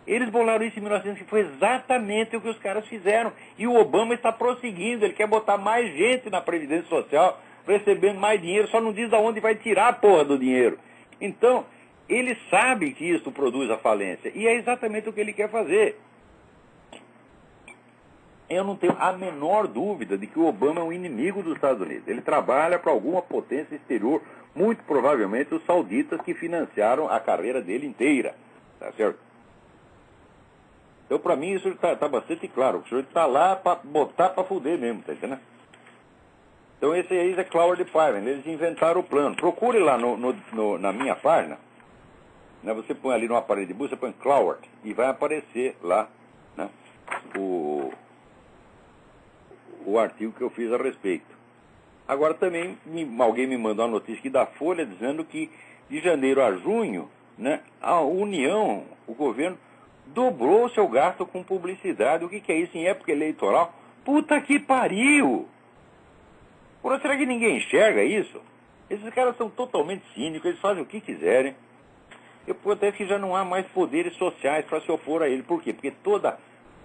A: Eles bolaram isso em 1900, que foi exatamente o que os caras fizeram. E o Obama está prosseguindo, ele quer botar mais gente na Previdência Social, recebendo mais dinheiro, só não diz de onde vai tirar a porra do dinheiro. Então, ele sabe que isso produz a falência, e é exatamente o que ele quer fazer. Eu não tenho a menor dúvida de que o Obama é um inimigo dos Estados Unidos. Ele trabalha para alguma potência exterior, muito provavelmente os sauditas que financiaram a carreira dele inteira. Tá certo? Então, para mim, isso está bastante claro. O senhor está lá para botar para fuder mesmo, tá entendendo? Então, esse aí é Cloward e Piven. Eles inventaram o plano. Procure lá na minha página. Né, você põe ali no aparelho de busca, você põe Cloward e vai aparecer lá, né, o artigo que eu fiz a respeito. Agora também alguém me mandou uma notícia aqui da Folha dizendo que de janeiro a junho, né, a União, o governo, dobrou o seu gasto com publicidade. O que é isso em época eleitoral? Puta que pariu! Porra, será que ninguém enxerga isso? Esses caras são totalmente cínicos, eles fazem o que quiserem. Eu até que já não há mais poderes sociais para se opor a ele. Por quê? Porque toda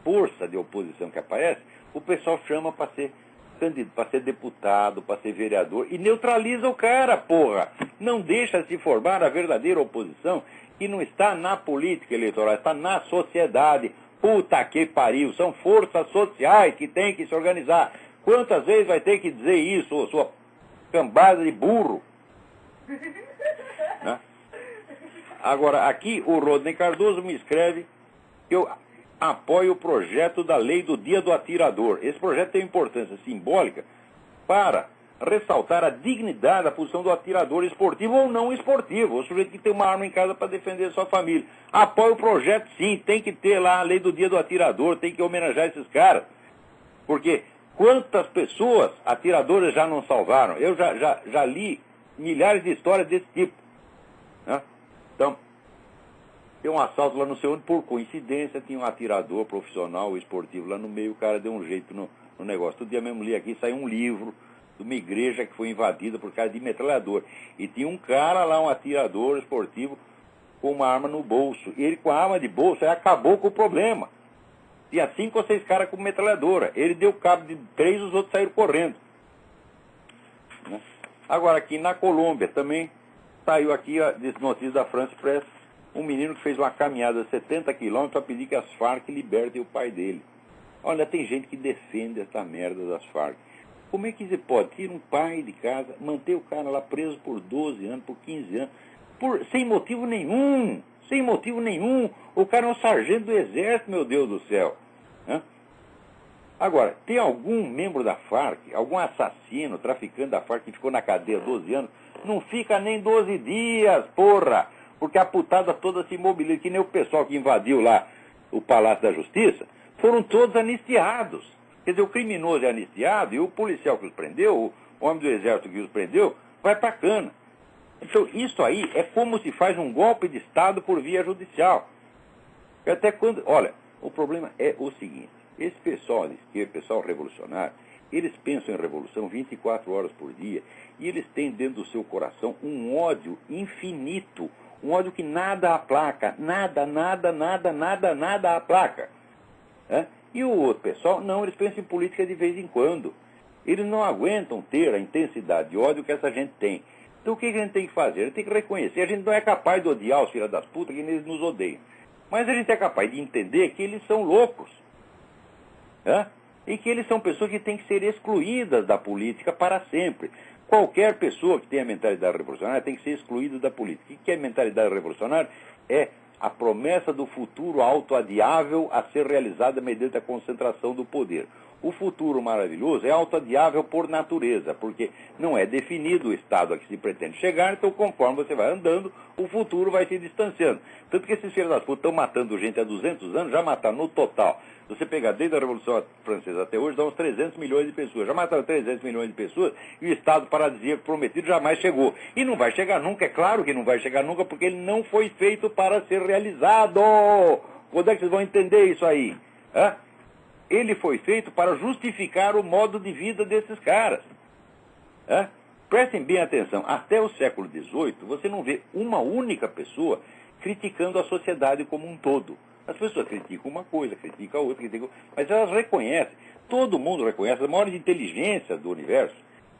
A: força de oposição que aparece, o pessoal chama para ser candidato, para ser deputado, para ser vereador, e neutraliza o cara, porra! Não deixa se formar a verdadeira oposição, que não está na política eleitoral, está na sociedade. Puta que pariu! São forças sociais que têm que se organizar. Quantas vezes vai ter que dizer isso, sua cambada de burro? Né? Agora, aqui o Rodney Cardoso me escreve que eu apoio o projeto da lei do Dia do Atirador. Esse projeto tem importância simbólica para ressaltar a dignidade da posição do atirador esportivo ou não esportivo, o sujeito que tem uma arma em casa para defender a sua família. Apoio o projeto, sim, tem que ter lá a lei do Dia do Atirador, tem que homenagear esses caras. Porque quantas pessoas atiradoras já não salvaram? Eu já li milhares de histórias desse tipo. Né? Então, tem um assalto lá no seu, por coincidência, tinha um atirador profissional, esportivo lá no meio, o cara deu um jeito no negócio. Todo dia mesmo li aqui, saiu um livro de uma igreja que foi invadida por causa de metralhador. E tinha um cara lá, um atirador esportivo, com uma arma no bolso. E ele, com a arma de bolso, aí acabou com o problema. Tinha 5 ou 6 caras com metralhadora. Ele deu cabo de 3, os outros saíram correndo. Né? Agora, aqui na Colômbia também saiu aqui a notícia da France Press, um menino que fez uma caminhada de 70 quilômetros para pedir que as Farc libertem o pai dele. Olha, tem gente que defende essa merda das Farc. Como é que você pode tirar um pai de casa, manter o cara lá preso por 12 anos, por 15 anos, sem motivo nenhum? Sem motivo nenhum. O cara é um sargento do exército, meu Deus do céu. Né? Agora, tem algum membro da Farc, algum assassino, traficante da Farc que ficou na cadeia 12 anos? Não fica nem 12 dias, porra! Porque a putada toda se imobiliza, que nem o pessoal que invadiu lá o Palácio da Justiça, foram todos anistiados. Quer dizer, o criminoso é anistiado e o policial que os prendeu, o homem do exército que os prendeu, vai pra cana. Então, isso aí é como se faz um golpe de Estado por via judicial. Até quando... Olha, o problema é o seguinte, esse pessoal de esquerda, pessoal revolucionário, eles pensam em revolução 24 horas por dia e eles têm dentro do seu coração um ódio infinito, um ódio que nada aplaca, nada aplaca. É? E o outro pessoal, não, eles pensam em política de vez em quando. Eles não aguentam ter a intensidade de ódio que essa gente tem. Então o que a gente tem que fazer? A gente tem que reconhecer. A gente não é capaz de odiar os filhos das putas que eles nos odeiam. Mas a gente é capaz de entender que eles são loucos. É? E que eles são pessoas que têm que ser excluídas da política para sempre. Qualquer pessoa que tenha mentalidade revolucionária tem que ser excluída da política. O que é mentalidade revolucionária? É a promessa do futuro autoadiável a ser realizada mediante a concentração do poder. O futuro maravilhoso é autoadiável por natureza, porque não é definido o estado a que se pretende chegar, então conforme você vai andando, o futuro vai se distanciando. Tanto que esses filhos das putas estão matando gente há 200 anos, já mataram no total. Se você pegar desde a Revolução Francesa até hoje, dá uns 300 milhões de pessoas. Já mataram 300 milhões de pessoas e o Estado paradisíaco prometido jamais chegou. E não vai chegar nunca, é claro que não vai chegar nunca, porque ele não foi feito para ser realizado. Quando é que vocês vão entender isso aí? Hã? Ele foi feito para justificar o modo de vida desses caras. Hã? Prestem bem atenção, até o século XVIII, você não vê uma única pessoa criticando a sociedade como um todo. As pessoas criticam uma coisa, criticam a outra, mas elas reconhecem, todo mundo reconhece, as maiores inteligências do universo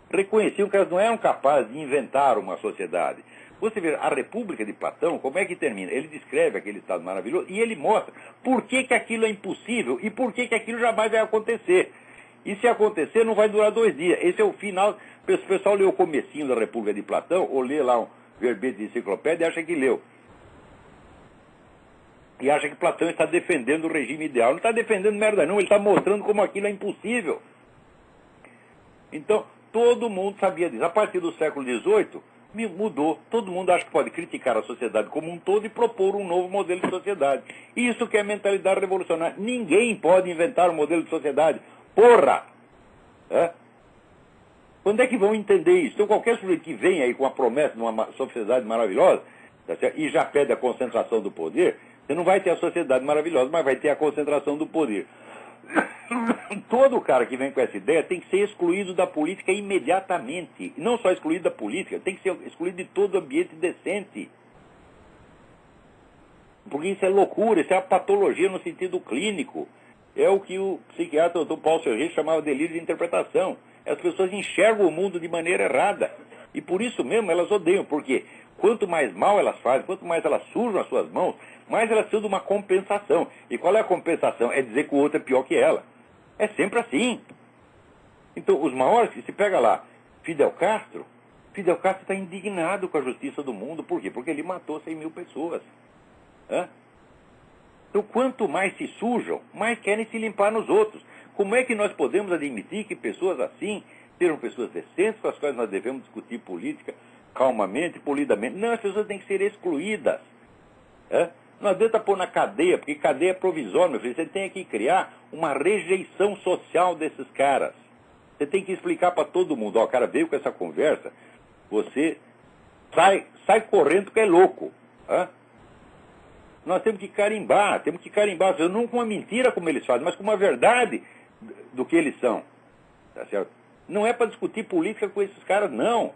A: reconheciam que elas não eram capazes de inventar uma sociedade. Você vê a República de Platão, como é que termina? Ele descreve aquele estado maravilhoso e ele mostra por que aquilo é impossível e por que aquilo jamais vai acontecer. E se acontecer, não vai durar 2 dias. Esse é o final. O pessoal lê o comecinho da República de Platão, ou lê lá um verbete de enciclopédia e acha que leu. E acha que Platão está defendendo o regime ideal. Não está defendendo merda não, ele está mostrando como aquilo é impossível. Então, todo mundo sabia disso. A partir do século XVIII, mudou. Todo mundo acha que pode criticar a sociedade como um todo e propor um novo modelo de sociedade. Isso que é mentalidade revolucionária. Ninguém pode inventar um modelo de sociedade. Porra! É? Quando é que vão entender isso? Então, qualquer sujeito que vem aí com a promessa de uma sociedade maravilhosa, tá certo? E já pede a concentração do poder, Você não vai ter a sociedade maravilhosa, mas vai ter a concentração do poder. Todo cara que vem com essa ideia tem que ser excluído da política imediatamente. E não só excluído da política, tem que ser excluído de todo ambiente decente. Porque isso é loucura, isso é uma patologia no sentido clínico. É o que o psiquiatra Dr. Paulo Sergei chamava de delírio de interpretação. As pessoas enxergam o mundo de maneira errada. E por isso mesmo elas odeiam, porque quanto mais mal elas fazem, quanto mais elas sujam as suas mãos, mais elas precisam de uma compensação. E qual é a compensação? É dizer que o outro é pior que ela. É sempre assim. Então, os maiores, se pega lá, Fidel Castro está indignado com a justiça do mundo. Por quê? Porque ele matou 100 mil pessoas. Hã? Então, quanto mais se sujam, mais querem se limpar nos outros. Como é que nós podemos admitir que pessoas assim sejam pessoas decentes, com as quais nós devemos discutir política calmamente, polidamente? Não, as pessoas têm que ser excluídas. Não adianta pôr na cadeia, porque cadeia é provisória, meu filho. Você tem que criar uma rejeição social desses caras. Você tem que explicar para todo mundo. Ó, o cara veio com essa conversa, você sai correndo porque é louco. Nós temos que carimbar, não com uma mentira como eles fazem, mas com uma verdade do que eles são. Tá certo? Não é para discutir política com esses caras, não.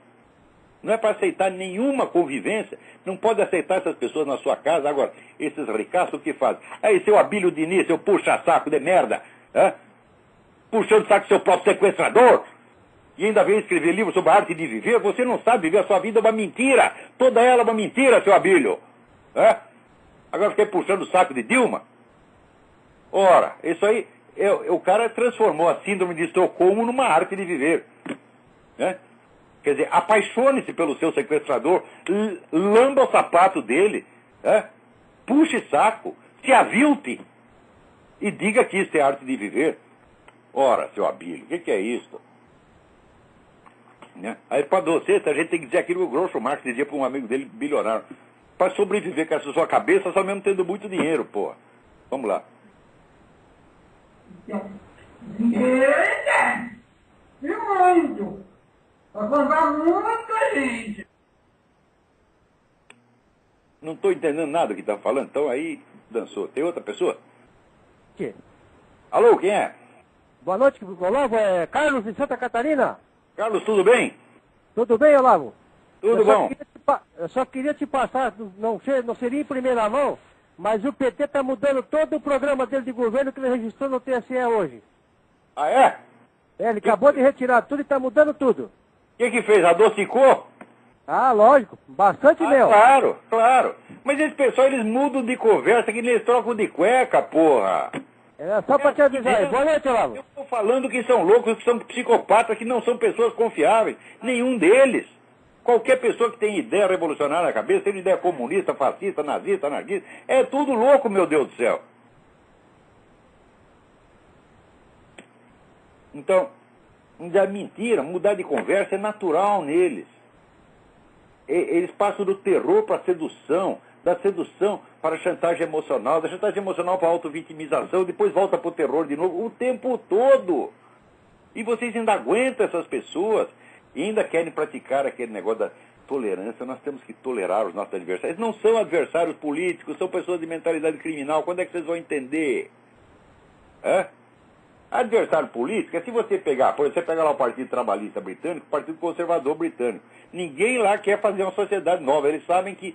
A: Não é para aceitar nenhuma convivência. Não pode aceitar essas pessoas na sua casa. Agora, esses ricaços, o que fazem? Aí, seu Abílio Diniz, seu puxa-saco de merda, puxando saco seu próprio sequestrador, e ainda vem escrever livro sobre a arte de viver. Você não sabe viver, a sua vida é uma mentira. Toda ela é uma mentira, seu Abílio. Agora fiquei puxando o saco de Dilma. Ora, isso aí, o cara transformou a síndrome de Estocolmo numa arte de viver. Quer dizer, apaixone-se pelo seu sequestrador, lamba o sapato dele, puxe saco, se avilte e diga que isso é arte de viver. Ora, seu Abílio, o que é isso? Aí para você, a gente tem que dizer aquilo que o Groucho Marx dizia para um amigo dele, bilionário. Para sobreviver com essa sua cabeça, só mesmo tendo muito dinheiro, porra. Vamos lá.
C: Dinheiro tem. E muito. Para comprar muita gente.
A: Não estou entendendo nada do que está falando, então aí dançou. Tem outra pessoa?
D: Que?
A: Alô, quem é?
D: Boa noite, Olavo. É Carlos de Santa Catarina.
A: Carlos, tudo bem?
D: Tudo bem, Olavo?
A: Tudo bom.
D: Eu só queria te passar, não seria em primeira mão, mas o PT está mudando todo o programa dele de governo que ele registrou no TSE hoje.
A: Ah, é?
D: Ele acabou de retirar tudo e está mudando tudo.
A: O que fez? Adocicou?
D: Ah, lógico. Bastante meu.
A: Claro, claro. Mas esse pessoal, eles mudam de conversa, que eles trocam de cueca, porra.
D: É só para te avisar aí. Boa noite, Olavo.
A: Eu estou falando que são loucos, que são psicopatas, que não são pessoas confiáveis. Nenhum deles. Qualquer pessoa que tem ideia revolucionária na cabeça, tem ideia comunista, fascista, nazista, anarquista, é tudo louco, meu Deus do céu. Então, da mentira, mudar de conversa é natural neles. Eles passam do terror para a sedução, da sedução para a chantagem emocional, da chantagem emocional para a autovitimização, depois volta para o terror de novo, o tempo todo. E vocês ainda aguentam essas pessoas e ainda querem praticar aquele negócio da tolerância. Nós temos que tolerar os nossos adversários. Eles não são adversários políticos, são pessoas de mentalidade criminal. Quando é que vocês vão entender? Adversário político é se você pegar, por exemplo, você pega lá o Partido Trabalhista Britânico, o Partido Conservador Britânico. Ninguém lá quer fazer uma sociedade nova. Eles sabem que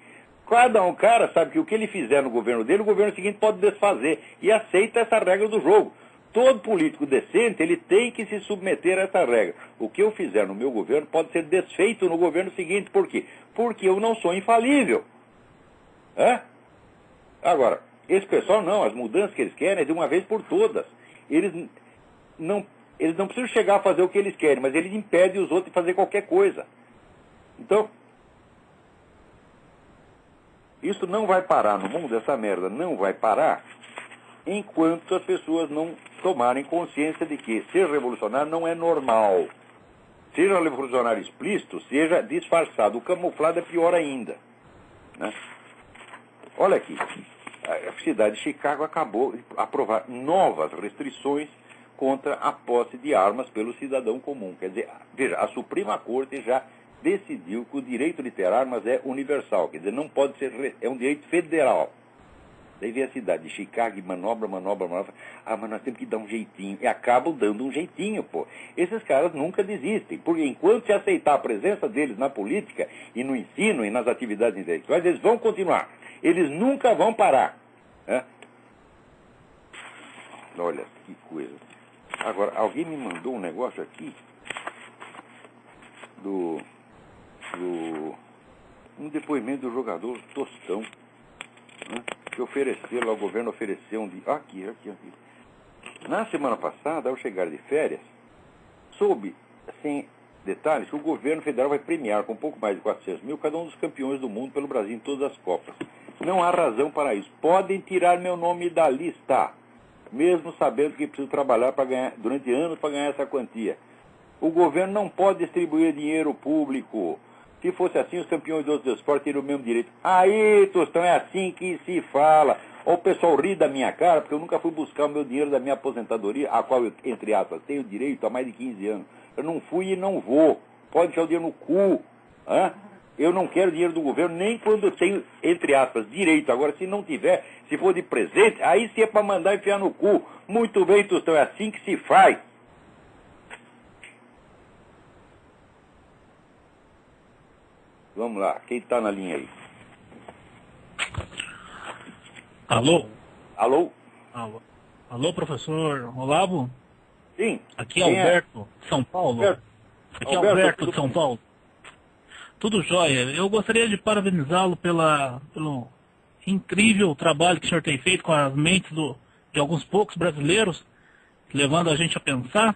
A: cada cara sabe que o que ele fizer no governo dele, o governo seguinte pode desfazer. E aceita essa regra do jogo. Todo político decente, ele tem que se submeter a essa regra. O que eu fizer no meu governo pode ser desfeito no governo seguinte. Por quê? Porque eu não sou infalível. Agora, esse pessoal não, as mudanças que eles querem é de uma vez por todas. Eles não precisam chegar a fazer o que eles querem, mas eles impedem os outros de fazer qualquer coisa. Então, isso não vai parar no mundo, essa merda não vai parar, enquanto as pessoas não tomarem consciência de que ser revolucionário não é normal. Seja revolucionário explícito, seja disfarçado. O camuflado é pior ainda. Olha aqui, a cidade de Chicago acabou de aprovar novas restrições contra a posse de armas pelo cidadão comum. Quer dizer, veja, a Suprema Corte já decidiu que o direito de ter armas é universal. Quer dizer, não pode ser, é um direito federal. Daí vem a cidade de Chicago e manobra. Ah, mas nós temos que dar um jeitinho. E acabam dando um jeitinho, pô. Esses caras nunca desistem, porque enquanto se aceitar a presença deles na política e no ensino e nas atividades intelectuais, eles vão continuar. Eles nunca vão parar. Né? Olha, que coisa. Agora, alguém me mandou um negócio aqui um depoimento do jogador Tostão, né, que ofereceu, o governo ofereceu aqui. Na semana passada, ao chegar de férias, soube, sem detalhes, que o governo federal vai premiar com um pouco mais de 400 mil cada um dos campeões do mundo pelo Brasil em todas as Copas. Não há razão para isso. Podem tirar meu nome da lista, mesmo sabendo que preciso trabalhar durante anos para ganhar essa quantia. O governo não pode distribuir dinheiro público. Se fosse assim, os campeões de outros esportes teriam o mesmo direito. Aí, Tostão, é assim que se fala. O pessoal ri da minha cara, porque eu nunca fui buscar o meu dinheiro da minha aposentadoria, a qual eu, entre aspas, tenho direito há mais de 15 anos. Eu não fui e não vou. Pode enfiar o dinheiro no cu. Hã? Eu não quero dinheiro do governo nem quando eu tenho, entre aspas, direito. Agora, se não tiver, se for de presente, aí sim é para mandar enfiar no cu. Muito bem, Tostão, é assim que se faz. Vamos lá, quem está na linha aí?
E: Alô?
A: Alô?
E: Alô, professor Olavo?
A: Sim.
E: Aqui é Alberto, São Paulo. Aqui é Alberto, de São Paulo. Tudo jóia. Eu gostaria de parabenizá-lo pelo incrível trabalho que o senhor tem feito com as mentes de alguns poucos brasileiros, levando a gente a pensar.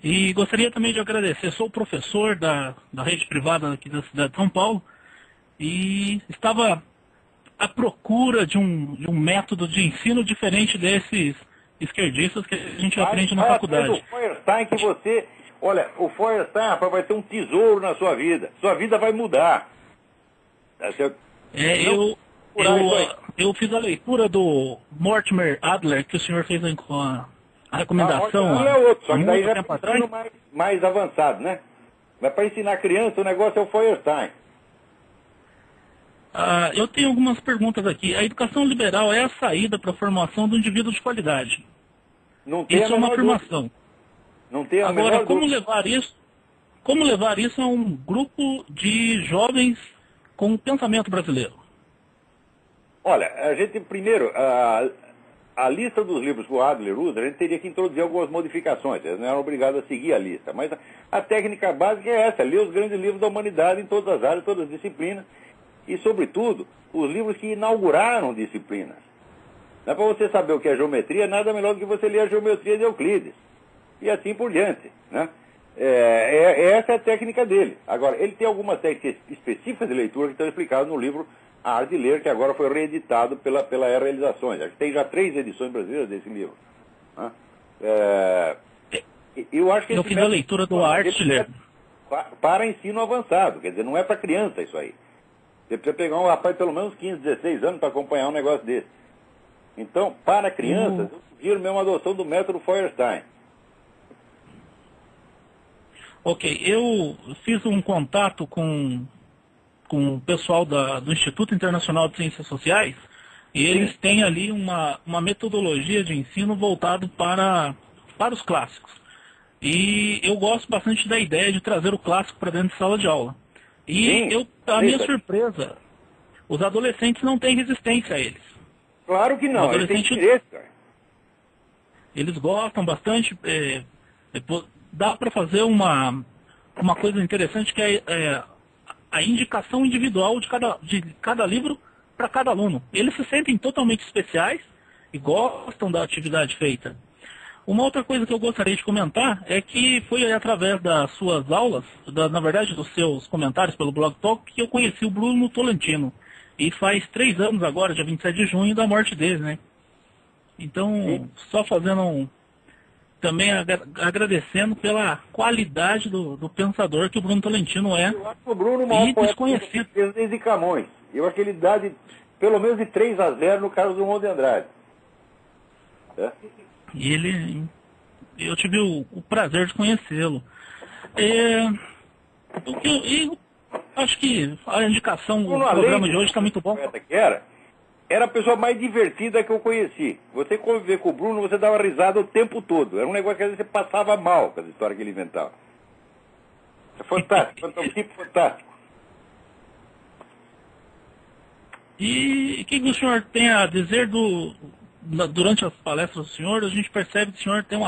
E: E gostaria também de agradecer. Sou professor da rede privada aqui da cidade de São Paulo e estava à procura de um método de ensino diferente desses esquerdistas que a gente aprende na faculdade.
A: O Feuerstein que você... Olha, o Feuerstein, rapaz, vai ter um tesouro na sua vida. Sua vida vai mudar.
E: Eu fiz a leitura do Mortimer Adler, que o senhor fez com a recomendação.
A: Não é outro, só que daí já é um ensino mais avançado, né? Mas para ensinar criança, o negócio é o Feuerstein.
E: Eu tenho algumas perguntas aqui. A educação liberal é a saída para a formação do indivíduo de qualidade. Isso é uma afirmação.
A: Não tem a
E: Agora,
A: menor
E: como
A: dúvida.
E: levar isso a um grupo de jovens com o pensamento brasileiro?
A: Olha, a gente primeiro, a lista dos livros que o Adler usa, a gente teria que introduzir algumas modificações. Eles não eram obrigados a seguir a lista. Mas a técnica básica é essa, ler os grandes livros da humanidade em todas as áreas, todas as disciplinas. E, sobretudo, os livros que inauguraram disciplinas. Não é para você saber o que é geometria, nada melhor do que você ler a geometria de Euclides. E assim por diante. Né? Essa é a técnica dele. Agora, ele tem algumas técnicas específicas de leitura que estão explicadas no livro A Arte de Ler, que agora foi reeditado pela Realizações. Tem já 3 edições brasileiras desse livro. Né?
E: Eu fiz a leitura do A Arte de Ler.
A: Para ensino avançado, quer dizer, não é para criança isso aí. Você precisa pegar um rapaz de pelo menos 15, 16 anos para acompanhar um negócio desse. Então, para crianças, eu sugiro mesmo a adoção do método Feuerstein.
E: Ok, eu fiz um contato com o pessoal do Instituto Internacional de Ciências Sociais e eles têm ali uma metodologia de ensino voltado para os clássicos. E eu gosto bastante da ideia de trazer o clássico para dentro de sala de aula. E a minha surpresa, os adolescentes não têm resistência a eles.
A: Claro que não, eles têm interesse, cara.
E: Eles gostam bastante. Dá para fazer uma coisa interessante que é a indicação individual de cada livro para cada aluno. Eles se sentem totalmente especiais e gostam da atividade feita. Uma outra coisa que eu gostaria de comentar é que foi através das suas aulas, na verdade dos seus comentários pelo Blog Talk, que eu conheci o Bruno Tolentino. E faz 3 anos agora, dia 27 de junho, da morte dele, né? Então, só fazendo também agradecendo pela qualidade do pensador que o Bruno Tolentino é.
A: Eu acho que o Bruno é o maior
E: desconhecido
A: desde Camões. Eu acho que ele dá pelo menos de 3-0 no Carlos Drummond de Andrade.
E: E eu tive o prazer de conhecê-lo. Acho que a indicação do programa de hoje está muito bom.
A: era a pessoa mais divertida que eu conheci. Você conviver com o Bruno, você dava risada o tempo todo. Era um negócio que às vezes você passava mal com as histórias que ele inventava. É fantástico, fantástico.
E: E o que o senhor tem a dizer durante as palestras do senhor? A gente percebe que o senhor tem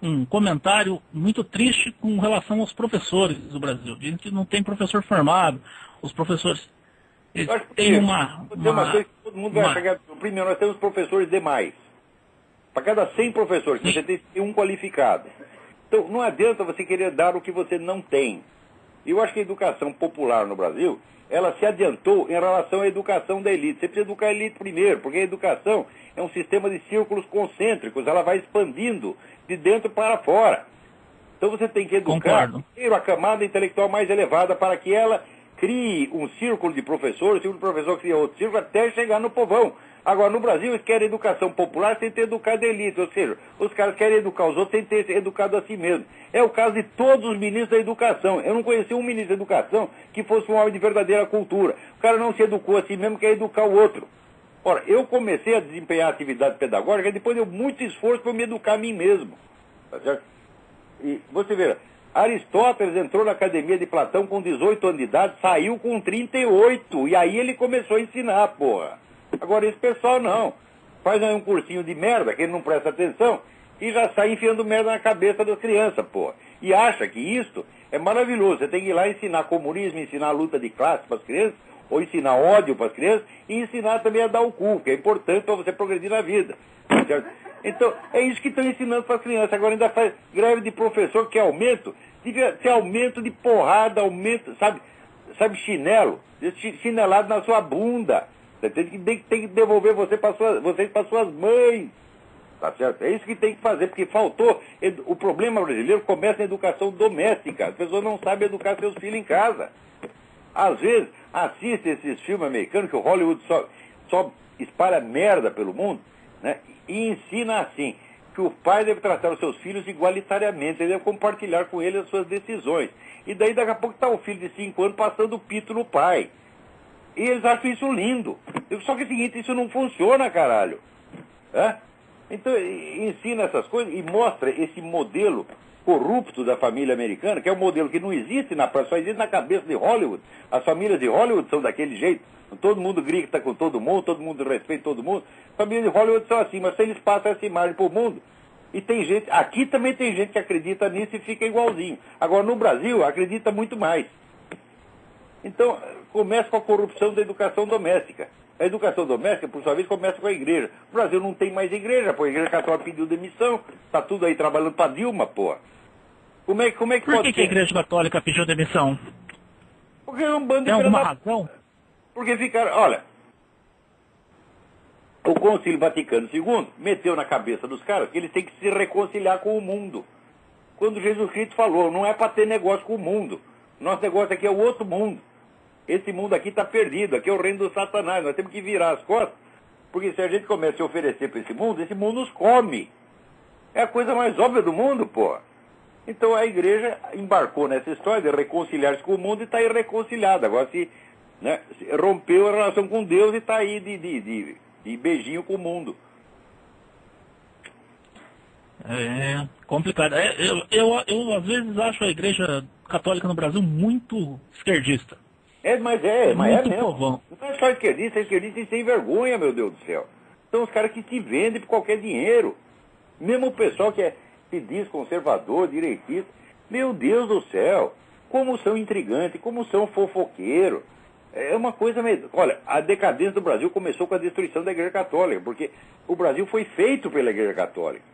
E: um comentário muito triste com relação aos professores do Brasil. Dizem que não tem professor formado, os professores têm uma coisa que
A: todo mundo vai chegar. Primeiro, nós temos professores demais. Para cada 100 professores, você tem que ter um qualificado. Então, não adianta você querer dar o que você não tem. E eu acho que a educação popular no Brasil, ela se adiantou em relação à educação da elite. Você precisa educar a elite primeiro, porque a educação é um sistema de círculos concêntricos, ela vai expandindo de dentro para fora. Então você tem que educar primeiro a camada intelectual mais elevada para que ela crie um círculo de professores, o círculo de professor cria outro círculo até chegar no povão. Agora, no Brasil, eles querem educação popular sem ter educado a elite, ou seja, os caras querem educar os outros sem ter educado a si mesmo. É o caso de todos os ministros da educação. Eu não conheci um ministro da educação que fosse um homem de verdadeira cultura. O cara não se educou a si mesmo, quer educar o outro. Ora, eu comecei a desempenhar atividade pedagógica depois de muito esforço para me educar a mim mesmo. Tá certo? E você vê, Aristóteles entrou na academia de Platão com 18 anos de idade, saiu com 38, e aí ele começou a ensinar, porra. Agora esse pessoal não. Faz aí um cursinho de merda, que ele não presta atenção, e já sai enfiando merda na cabeça das crianças, porra. E acha que isto é maravilhoso. Você tem que ir lá ensinar comunismo, ensinar luta de classe para as crianças, ou ensinar ódio para as crianças, e ensinar também a dar o cu, que é importante para você progredir na vida. Certo? Então, é isso que estão ensinando para as crianças. Agora ainda faz greve de professor, que é aumento. Devia ter aumento de porrada, aumento, sabe chinelo? Chinelado na sua bunda. Você tem que devolver vocês para suas mães. Tá certo? É isso que tem que fazer, porque faltou. O problema brasileiro começa na educação doméstica. As pessoas não sabem educar seus filhos em casa. Às vezes, assiste esses filmes americanos que o Hollywood só espalha merda pelo mundo, né? E ensina assim, que o pai deve tratar os seus filhos igualitariamente, ele deve compartilhar com eles as suas decisões. E daí daqui a pouco está o filho de 5 anos passando o pito no pai. E eles acham isso lindo. Só que é o seguinte, isso não funciona, caralho. É? Então, ensina essas coisas e mostra esse modelo corrupto da família americana, que é um modelo que não existe na praça, só existe na cabeça de Hollywood. As famílias de Hollywood são daquele jeito. Todo mundo grita com todo mundo respeita todo mundo. As famílias de Hollywood são assim, mas se eles passam essa imagem para o mundo, e tem gente, aqui também tem gente que acredita nisso e fica igualzinho. Agora, no Brasil, acredita muito mais. Então, começa com a corrupção da educação doméstica. A educação doméstica, por sua vez, começa com a igreja. O Brasil não tem mais igreja, pô. A igreja católica pediu demissão. Tá tudo aí trabalhando para Dilma, pô. Como é que pode ser?
E: Por que a igreja católica pediu demissão?
A: Porque é um bando de...
E: Tem alguma razão?
A: Porque ficaram... Olha, o Concílio Vaticano II meteu na cabeça dos caras que eles têm que se reconciliar com o mundo. Quando Jesus Cristo falou, não é para ter negócio com o mundo. Nosso negócio aqui é o outro mundo. Esse mundo aqui está perdido, aqui é o reino do Satanás. Nós temos que virar as costas, porque se a gente começa a se oferecer para esse mundo nos come. É a coisa mais óbvia do mundo, pô. Então a igreja embarcou nessa história de reconciliar-se com o mundo e está irreconciliada. Agora se rompeu a relação com Deus e está aí de beijinho com o mundo.
E: É complicado. Eu às vezes acho a igreja católica no Brasil muito esquerdista.
A: Mas é mesmo.
E: Povão.
A: Não é só esquerdista e sem vergonha, meu Deus do céu. São os caras que se vendem por qualquer dinheiro. Mesmo o pessoal que se diz conservador, direitista, meu Deus do céu, como são intrigantes, como são fofoqueiros. É uma coisa meio... Olha, a decadência do Brasil começou com a destruição da Igreja Católica, porque o Brasil foi feito pela Igreja Católica.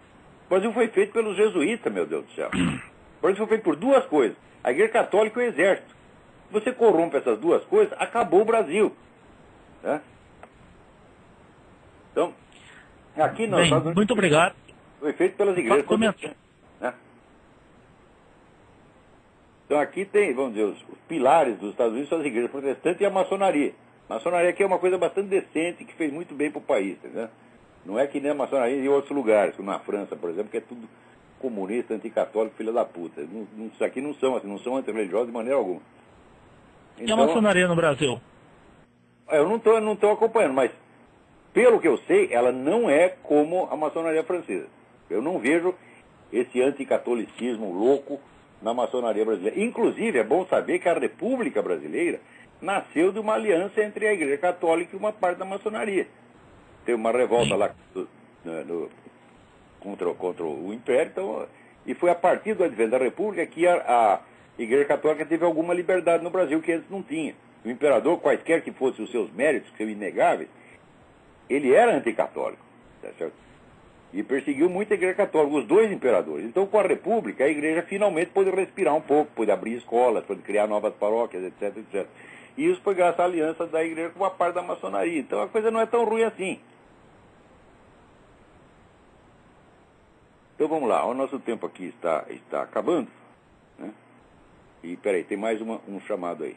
A: O Brasil foi feito pelos jesuítas, meu Deus do céu. O Brasil foi feito por duas coisas, a Igreja Católica e o Exército. Se você corrompe essas duas coisas, acabou o Brasil. Né? Então, aqui nós...
E: Bem, muito obrigado.
A: Foi feito pelas igrejas. Né? Então aqui tem, vamos dizer, os pilares dos Estados Unidos são as igrejas protestantes e a maçonaria. A maçonaria aqui é uma coisa bastante decente, que fez muito bem para o país. Né? Não é que nem a maçonaria em outros lugares, como na França, por exemplo, que é tudo comunista, anticatólico, filha da puta. Isso aqui não são assim, não são antirreligiosos de maneira alguma.
E: Então, e a maçonaria no Brasil?
A: Eu não estou acompanhando, mas pelo que eu sei, ela não é como a maçonaria francesa. Eu não vejo esse anticatolicismo louco na maçonaria brasileira. Inclusive, é bom saber que a República Brasileira nasceu de uma aliança entre a Igreja Católica e uma parte da maçonaria. Teve uma revolta lá contra o Império, então, e foi a partir do advento da República que a Igreja Católica teve alguma liberdade no Brasil que antes não tinha. O imperador, quaisquer que fossem os seus méritos, que são inegáveis, ele era anticatólico, tá certo? E perseguiu muito a Igreja Católica, os dois imperadores. Então, com a República, a Igreja finalmente pôde respirar um pouco, pôde abrir escolas, pôde criar novas paróquias, etc, etc. E isso foi graças à aliança da Igreja com uma parte da maçonaria. Então, a coisa não é tão ruim assim. Então, vamos lá. O nosso tempo aqui está acabando, né? E, peraí, tem mais um chamado aí.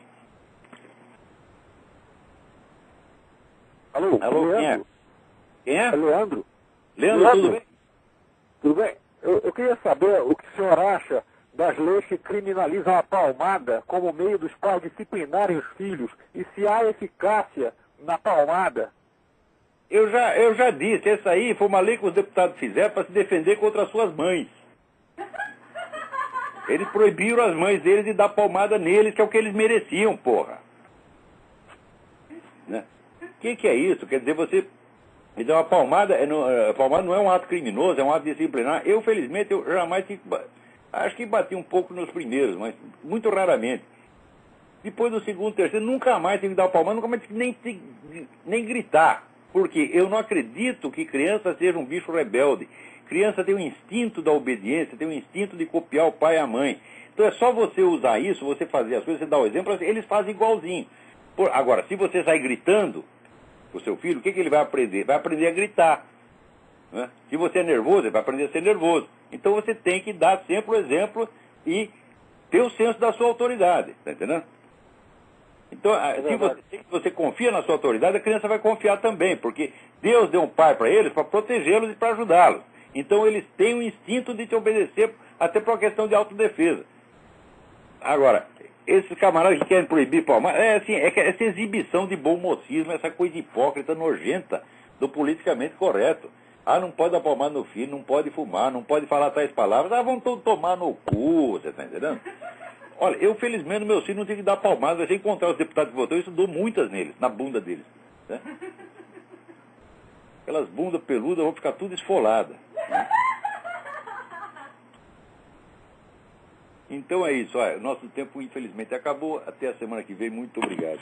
F: Alô,
A: Alô,
F: Leandro?
A: Quem é?
F: É Leandro?
A: Leandro, tudo bem?
F: Tudo bem? Eu queria saber o que o senhor acha das leis que criminalizam a palmada como meio dos pais disciplinarem os filhos e se há eficácia na palmada.
A: Eu já disse, essa aí foi uma lei que os deputados fizeram para se defender contra as suas mães. Eles proibiram as mães deles de dar palmada neles, que é o que eles mereciam, porra. Né? O que é isso? Quer dizer, você me dá uma palmada, a palmada não é um ato criminoso, é um ato disciplinar. Eu, felizmente, eu jamais acho que bati um pouco nos primeiros, mas muito raramente. Depois do segundo, terceiro, nunca mais tive que dar uma palmada, nunca mais tive que nem gritar. Porque eu não acredito que criança seja um bicho rebelde. Criança tem um instinto da obediência, tem um instinto de copiar o pai e a mãe. Então é só você usar isso, você fazer as coisas, você dá o exemplo, eles fazem igualzinho. Agora, se você sair gritando o seu filho, o que ele vai aprender? Vai aprender a gritar. Né? Se você é nervoso, ele vai aprender a ser nervoso. Então você tem que dar sempre o exemplo e ter o senso da sua autoridade. Está entendendo? Então, se você confia na sua autoridade, a criança vai confiar também, porque Deus deu um pai para eles para protegê-los e para ajudá-los. Então eles têm o instinto de te obedecer, até por uma questão de autodefesa. Agora, esses camaradas que querem proibir palmada, essa exibição de bom mocismo, essa coisa hipócrita, nojenta, do politicamente correto. Ah, não pode dar palmada no filho, não pode fumar, não pode falar tais palavras. Ah, vão todos tomar no cu, você está entendendo? Olha, eu felizmente no meu filho não tive que dar palmada, mas se encontrar os deputados que votou, isso dou muitas neles, na bunda deles. Né? Aquelas bundas peludas vão ficar tudo esfoladas. Né? Então é isso, olha, o nosso tempo infelizmente acabou. Até a semana que vem, muito obrigado.